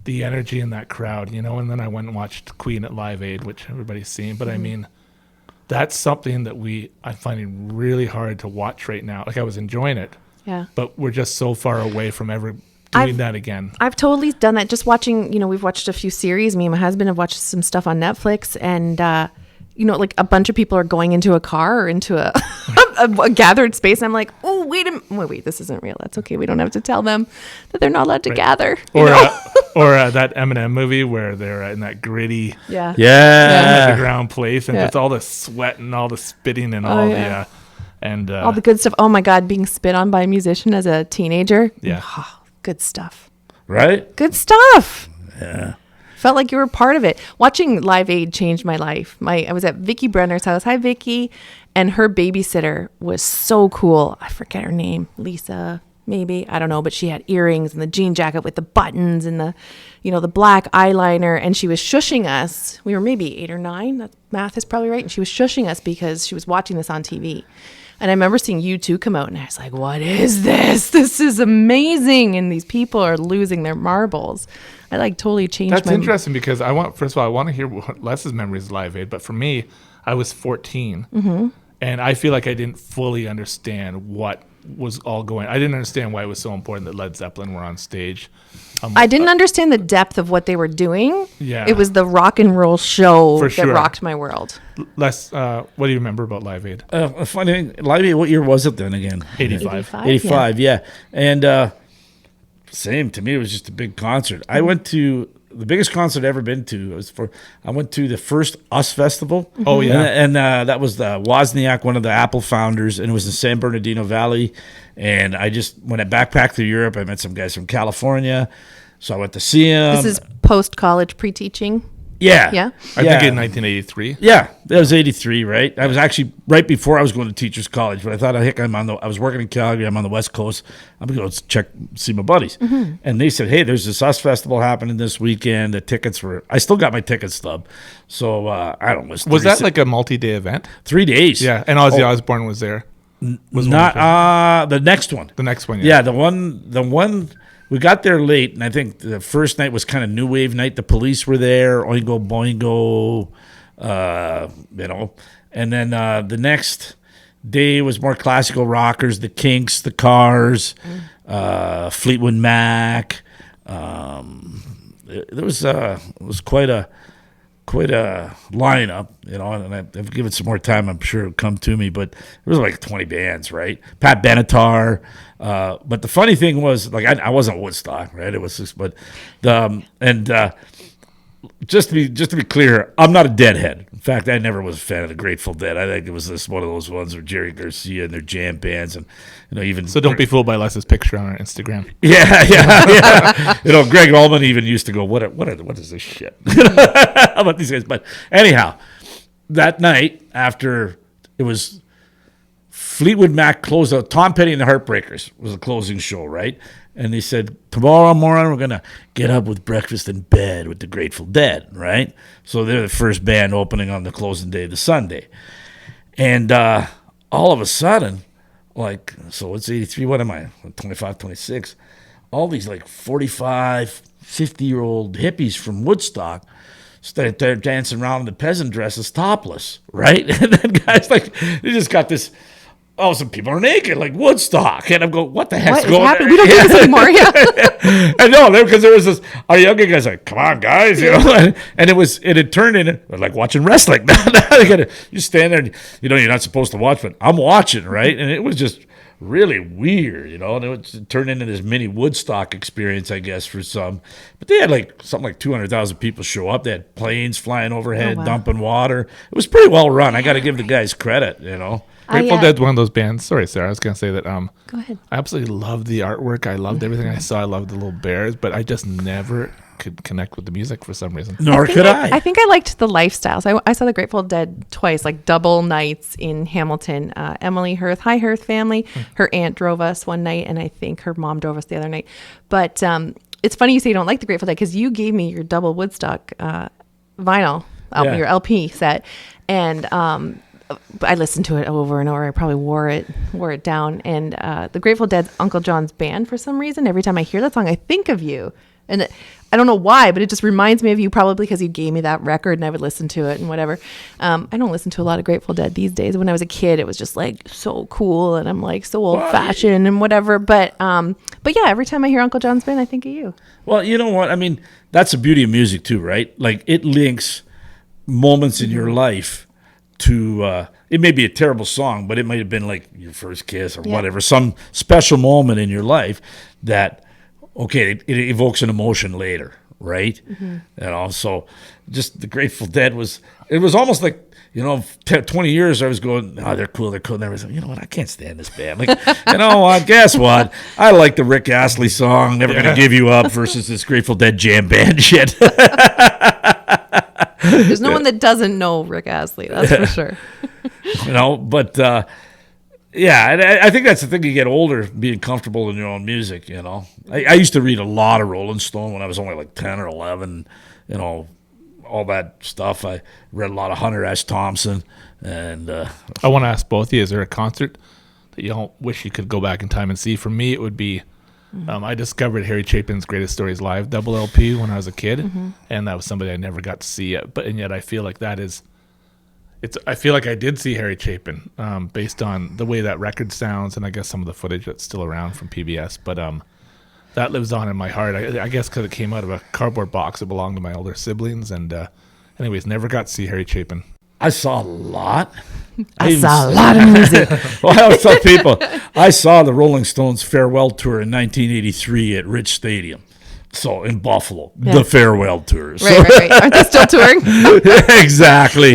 the energy in that crowd, And then I went and watched Queen at Live Aid, which everybody's seen. But I mean, that's something that I'm finding really hard to watch right now. Like, I was enjoying it, Yeah. but we're just so far away from ever doing that again. I've totally done that. Just watching, we've watched a few series. Me and my husband have watched some stuff on Netflix, and like a bunch of people are going into a car or into a gathered space, and I'm like, oh, wait, this isn't real. That's okay. We don't have to tell them that they're not allowed to gather. Or that Eminem movie where they're in that gritty Yeah. Yeah. underground place, and Yeah. it's all the sweat and all the spitting and yeah. all All the good stuff. Oh my God, being spit on by a musician as a teenager. Yeah. Oh, good stuff. Right? Good stuff. Yeah. Felt like you were part of it. Watching Live Aid changed my life. I was at Vicky Brenner's house. Hi, Vicky. And her babysitter was so cool. I forget her name. Lisa, maybe. I don't know. But she had earrings and the jean jacket with the buttons and the black eyeliner. And she was shushing us. We were maybe 8 or 9. That math is probably right. And she was shushing us because she was watching this on TV. And I remember seeing U2 come out, and I was like, what is this? This is amazing. And these people are losing their marbles. I like totally changed That's my... interesting because first of all, I want to hear what Les's memories of Live Aid. But for me, I was 14. Mm-hmm. And I feel like I didn't fully understand what was all going. I didn't understand why it was so important that Led Zeppelin were on stage. I didn't understand the depth of what they were doing. Yeah. It was the rock and roll show For that sure. rocked my world. Les, what do you remember about Live Aid? A funny thing, Live Aid, what year was it then again? 85. 85, yeah. And same to me, it was just a big concert. I went to the biggest concert I've ever been to. I went to the first US Festival. Oh, yeah. And that was the Wozniak, one of the Apple founders, and it was in San Bernardino Valley. And when I backpacked through Europe, I met some guys from California. So I went to see them. This is post-college pre-teaching. Yeah. Yeah? I think in 1983. Yeah, that was 83, right? I was actually right before I was going to teachers college, but I thought, heck, I was working in Calgary. I'm on the West Coast. I'm going to go see my buddies. Mm-hmm. And they said, hey, there's this US Festival happening this weekend. The tickets I still got my ticket stub. So I don't know. Was that like a multi-day event? 3 days? Yeah, and Ozzy Osbourne was there. Was Not the next one. the next one? Yeah, the one we got there late, and I think the first night was kind of new wave night. The Police were there, Oingo Boingo, and then the next day was more classical rockers, the Kinks, the Cars, Fleetwood Mac. It was quite a lineup, and I've given some more time, I'm sure it'll come to me, but there was like 20 bands, right? Pat Benatar. But the funny thing was, like, I wasn't at Woodstock, right? It was just, but just to be clear, I'm not a Deadhead. In fact, I never was a fan of the Grateful Dead. I think it was just one of those ones with Jerry Garcia and their jam bands, and even So don't be fooled by Les's picture on our Instagram. Yeah. Greg Allman even used to go, what is this shit? How about these guys? But anyhow, that night after it was Fleetwood Mac closed out. Tom Petty and the Heartbreakers was the closing show, right? And they said, tomorrow morning we're going to get up with breakfast in bed with the Grateful Dead, right? So they're the first band opening on the closing day of the Sunday. And all of a sudden, like, so it's 83, what am I, 25, 26, all these like 45, 50-year-old hippies from Woodstock started there dancing around in the peasant dresses topless, right? And then guys, like, they just got this, some people are naked, like Woodstock. And I'm going, what the heck's going on? We don't do this anymore. Yeah. I know, because there was this, our younger guys like, come on, guys, and it had turned into like watching wrestling. You stand there, and, you're not supposed to watch, but I'm watching, right? And it was just really weird, and it turned into this mini Woodstock experience, I guess, for some. But they had something like 200,000 people show up. They had planes flying overhead, dumping water. It was pretty well run. I got to give the guys credit, Grateful Dead's one of those bands. Sorry, Sarah. I was going to say that. Go ahead. I absolutely loved the artwork. I loved everything I saw. I loved the little bears, but I just never could connect with the music for some reason. Nor could I. I think I liked the lifestyles. I saw the Grateful Dead twice, like double nights in Hamilton. Emily Hirth, hi Hirth family. Her aunt drove us one night, and I think her mom drove us the other night. But it's funny you say you don't like the Grateful Dead because you gave me your double Woodstock vinyl, your LP set, and I listened to it over and over. I probably wore it down. And the Grateful Dead's Uncle John's Band, for some reason, every time I hear that song, I think of you. And I don't know why, but it just reminds me of you, probably because you gave me that record and I would listen to it and whatever. I don't listen to a lot of Grateful Dead these days. When I was a kid, it was just like so cool, and I'm like so old fashioned and whatever. But yeah, every time I hear Uncle John's Band, I think of you. Well, you know what? I mean, that's the beauty of music too, right? Like, it links moments in your life to it may be a terrible song, but it might have been like your first kiss or whatever, some special moment in your life that it evokes an emotion later, right? So just the Grateful Dead was almost like 20 years I was going, they're cool, and I was like, you know what, I can't stand this band. Like, guess what, I like the Rick Astley song Never Gonna Give You Up versus this Grateful Dead jam band shit. There's no one that doesn't know Rick Astley, that's for sure. But I think that's the thing. You get older, being comfortable in your own music. I used to read a lot of Rolling Stone when I was only like 10 or 11. all that stuff. I read a lot of Hunter S. Thompson, and I want to ask both of you: is there a concert that you all wish you could go back in time and see? For me, it would be. I discovered Harry Chapin's Greatest Stories Live double LP when I was a kid, and that was somebody I never got to see yet. And yet I feel like that is. I feel like I did see Harry Chapin based on the way that record sounds, and I guess some of the footage that's still around from PBS. But that lives on in my heart. I guess because it came out of a cardboard box that belonged to my older siblings. And anyways, never got to see Harry Chapin. I saw a lot. I saw a lot of music. Well, I always tell people, I saw the Rolling Stones farewell tour in 1983 at Rich Stadium. So in Buffalo, the farewell tour. Right. Aren't they still touring? Exactly.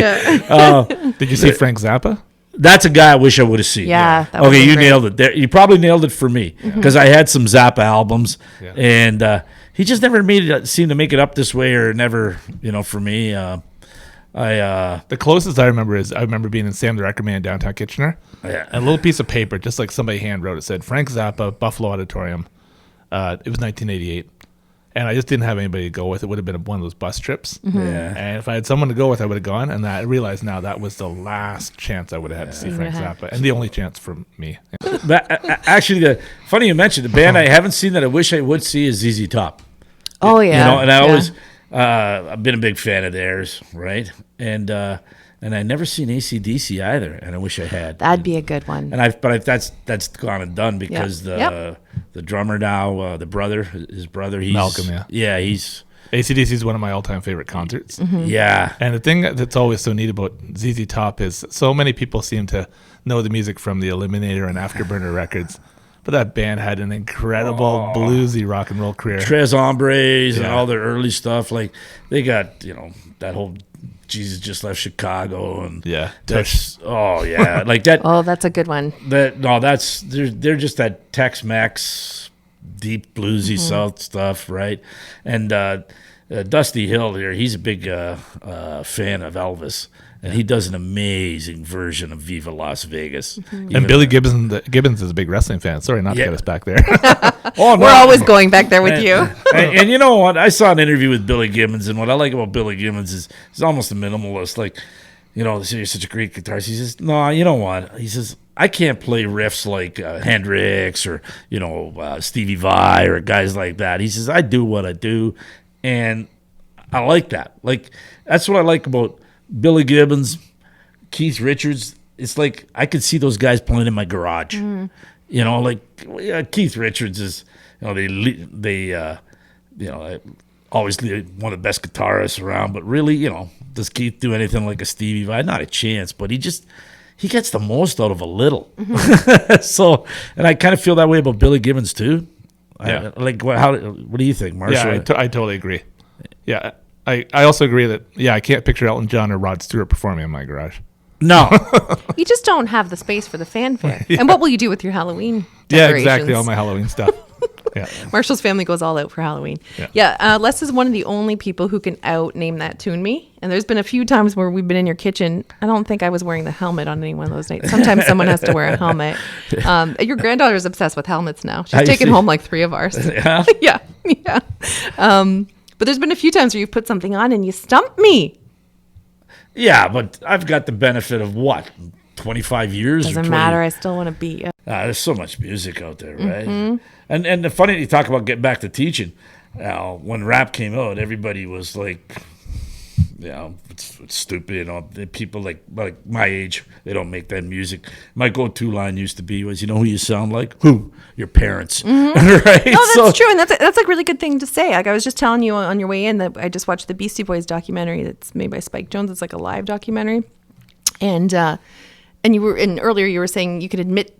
Did you see Frank Zappa? That's a guy I wish I would have seen. Yeah. That would've Okay, been you great. nailed it. There, you probably nailed it for me because I had some Zappa albums, and he just never seemed to make it up this way, or never, for me. The closest I remember is I remember being in Sam the Record Man downtown Kitchener. Yeah. And a little piece of paper, just like somebody hand wrote it, said Frank Zappa, Buffalo Auditorium. It was 1988. And I just didn't have anybody to go with. It would have been one of those bus trips. Yeah. And if I had someone to go with, I would have gone. And I realize now that was the last chance I would have had to see Frank Zappa. And the only chance for me. But, actually, funny you mentioned the band I haven't seen that I wish I would see is ZZ Top. Oh, yeah. And I always, I've been a big fan of theirs, right? And I never seen AC/DC either, and I wish I had. That'd be a good one. And that's gone and done because the drummer now, his brother, he's Malcolm, he's AC/DC is one of my all-time favorite concerts. yeah. And the thing that's always so neat about ZZ Top is so many people seem to know the music from the Eliminator and Afterburner records. But that band had an incredible bluesy rock and roll career. Tres Hombres and all their early stuff, like they got that whole Jesus Just Left Chicago and Tush. like that. Oh, that's a good one. They're just that Tex-Mex, deep bluesy South stuff, right? And Dusty Hill here, he's a big fan of Elvis, and he does an amazing version of Viva Las Vegas. And Billy Gibbons is a big wrestling fan. Sorry not to get us back there. We're always going back there with you. And you know what? I saw an interview with Billy Gibbons, and what I like about Billy Gibbons is he's almost a minimalist. Like, they say you're such a great guitarist. He says, no, you know what? He says, I can't play riffs like Hendrix or, Stevie Vai or guys like that. He says, I do what I do, and I like that. Like, that's what I like about Billy Gibbons, Keith Richards. It's like I could see those guys playing in my garage. Keith Richards is, they always one of the best guitarists around. But really, does Keith do anything like a Stevie Vai? Not a chance. But he gets the most out of a little. So, and I kind of feel that way about Billy Gibbons too. Yeah. What do you think, Marshall? Yeah, I totally agree. Yeah, I also agree that, I can't picture Elton John or Rod Stewart performing in my garage. No. You just don't have the space for the fanfare. And what will you do with your Halloween Yeah, decorations? exactly, all my Halloween stuff. Yeah. Marshall's family goes all out for Halloween. Les is one of the only people who can out-name that tune me. And there's been a few times where we've been in your kitchen. I don't think I was wearing the helmet on any one of those nights. Sometimes someone has to wear a helmet. Your granddaughter's obsessed with helmets now. She's taken home like 3 of ours. Yeah? Yeah. But there's been a few times where you've put something on and you stump me. Yeah, but I've got the benefit of 25 years? Doesn't matter. I still want to beat you. There's so much music out there, right? And the funny, you talk about getting back to teaching. When rap came out, everybody was like, it's stupid. People like my age, they don't make that music. My go-to line used to be was, who you sound like? Who? Your parents. Right? Oh, that's true. And that's a really good thing to say. Like I was just telling you on your way in that I just watched the Beastie Boys documentary that's made by Spike Jonze. It's like a live documentary. And earlier you were saying you could admit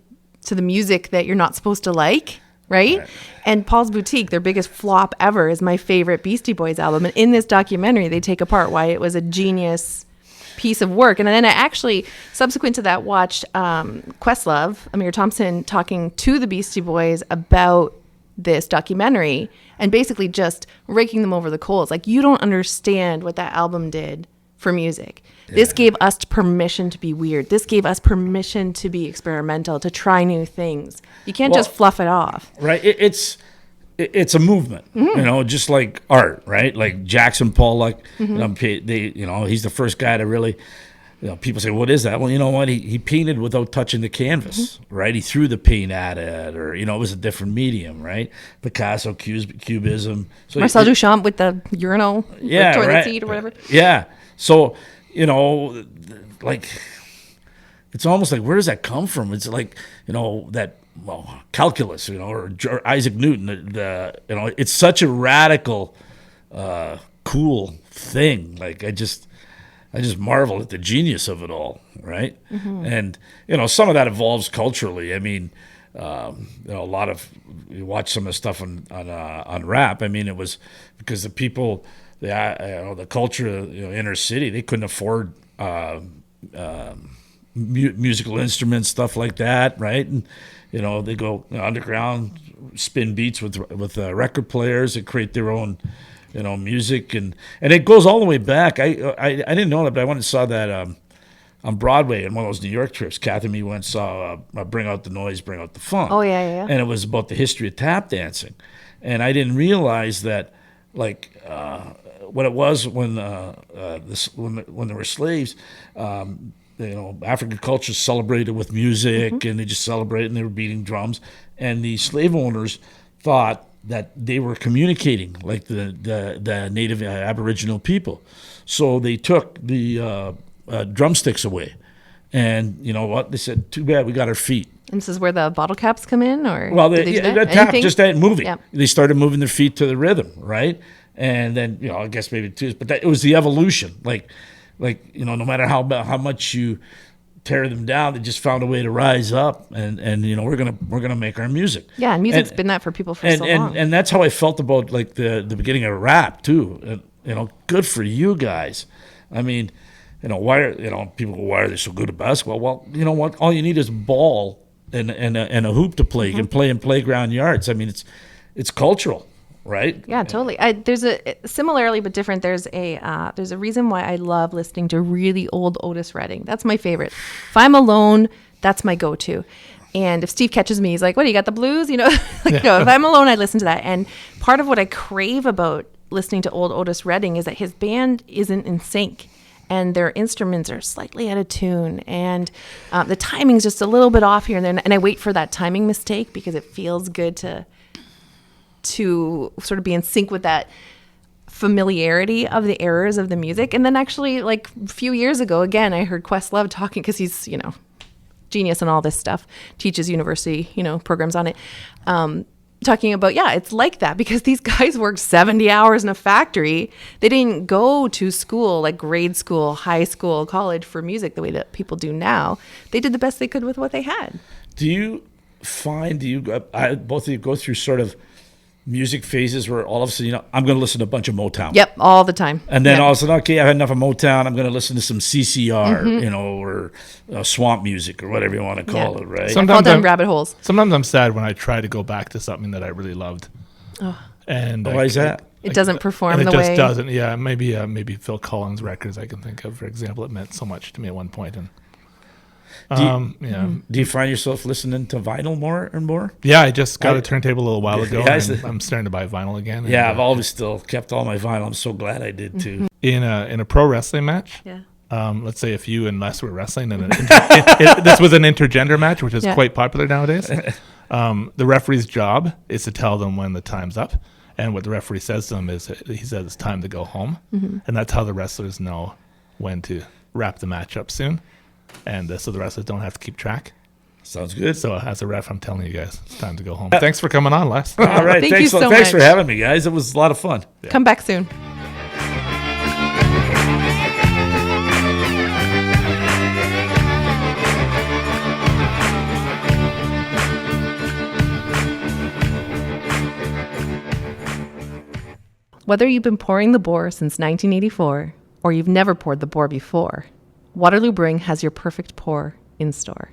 to the music that you're not supposed to like. Right? And Paul's Boutique, their biggest flop ever, is my favorite Beastie Boys album. And in this documentary, they take apart why it was a genius piece of work. And then I actually, subsequent to that, watched Questlove, Amir Thompson, talking to the Beastie Boys about this documentary and basically just raking them over the coals. Like, you don't understand what that album did for music. This gave us permission to be weird. This gave us permission to be experimental, to try new things. You can't just fluff it off. Right. It's it's a movement, just like art, right? Like Jackson Pollock, he's the first guy to really, people say, what is that? Well, you know what? He painted without touching the canvas, right? He threw the paint at it, or, it was a different medium, right? Picasso, Cubism. So Marcel Duchamp with the urinal, yeah, toilet right. seat or whatever. Yeah. So, like, it's almost like, where does that come from? It's like, calculus, or Isaac Newton, it's such a radical, cool thing. Like, I just marvel at the genius of it all, right? And some of that evolves culturally. I mean, a lot of, you watch some of the stuff on rap. I mean, it was because the people, the culture, inner city, they couldn't afford musical instruments, stuff like that, right? And they go underground, spin beats with record players and create their own music, and it goes all the way back. I didn't know that, but I went and saw that on Broadway in one of those New York trips. Kathy and me went and saw Bring Out the Noise, Bring Out the Funk. Oh yeah. And it was about the history of tap dancing, and I didn't realize that, like, what it was when when there were slaves. African culture celebrated with music, and they just celebrated, and they were beating drums, and the slave owners thought that they were communicating like the native Aboriginal people. So they took the drumsticks away. And you know what? They said, too bad, we got our feet. And this is where the bottle caps come in? Or well, that tap, just that moving. Yeah. They started moving their feet to the rhythm, right? And then, I guess maybe two, but it was the evolution. Like no matter how much you tear them down, they just found a way to rise up, and we're gonna make our music. Yeah, and music's been that for people for so long. And that's how I felt about like the beginning of rap too. Good for you guys. I mean, why are people go, why are they so good at basketball? Well, you know what? All you need is a ball and a hoop to play. You can play in playground yards. I mean, it's cultural. Right? Yeah, totally. There's similarly but different. There's a reason why I love listening to really old Otis Redding. That's my favorite. If I'm alone, that's my go-to. And if Steve catches me, he's like, "What, you got the blues?" No. If I'm alone, I listen to that. And part of what I crave about listening to old Otis Redding is that his band isn't in sync, and their instruments are slightly out of tune, and the timing's just a little bit off here and there. And I wait for that timing mistake because it feels good to sort of be in sync with that familiarity of the errors of the music. And then actually, like a few years ago, again, I heard Questlove talking, because he's, genius and all this stuff, teaches university, programs on it, talking about, it's like that because these guys worked 70 hours in a factory. They didn't go to school, like grade school, high school, college for music the way that people do now. They did the best they could with what they had. Do you find, both of you go through sort of music phases where all of a sudden, I'm going to listen to a bunch of Motown. Yep, all the time. And then all of a sudden, okay, I've had enough of Motown. I'm going to listen to some CCR, or swamp music or whatever you want to call it, right? I fall down rabbit holes. Sometimes I'm sad when I try to go back to something that I really loved. Oh. And why is that? It doesn't perform the way. way. It just doesn't. Yeah, maybe Phil Collins records I can think of, for example. It meant so much to me at one point, and do you find yourself listening to vinyl more and more? Yeah, I just got a turntable a little while ago. Yeah, and I'm starting to buy vinyl again. Yeah, I've always still kept all my vinyl. I'm so glad I did too. In a pro wrestling match, yeah. Let's say if you and Les were wrestling, and this was an intergender match, which is quite popular nowadays. The referee's job is to tell them when the time's up, and what the referee says to them is he says it's time to go home, and that's how the wrestlers know when to wrap the match up soon. And so the wrestlers don't have to keep track. Sounds good. So as a ref, I'm telling you guys, it's time to go home. Thanks for coming on, Les. All right. Thank you so much. Thanks for having me, guys. It was a lot of fun. Yeah. Come back soon. Whether you've been pouring the bore since 1984 or you've never poured the bore before, Waterloo Brewing has your perfect pour in store.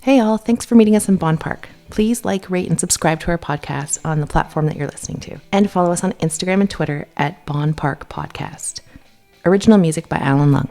Hey all, thanks for meeting us in Bonn Park. Please like, rate, and subscribe to our podcast on the platform that you're listening to. And follow us on Instagram and Twitter at Bonn Park Podcast. Original music by Alan Lung.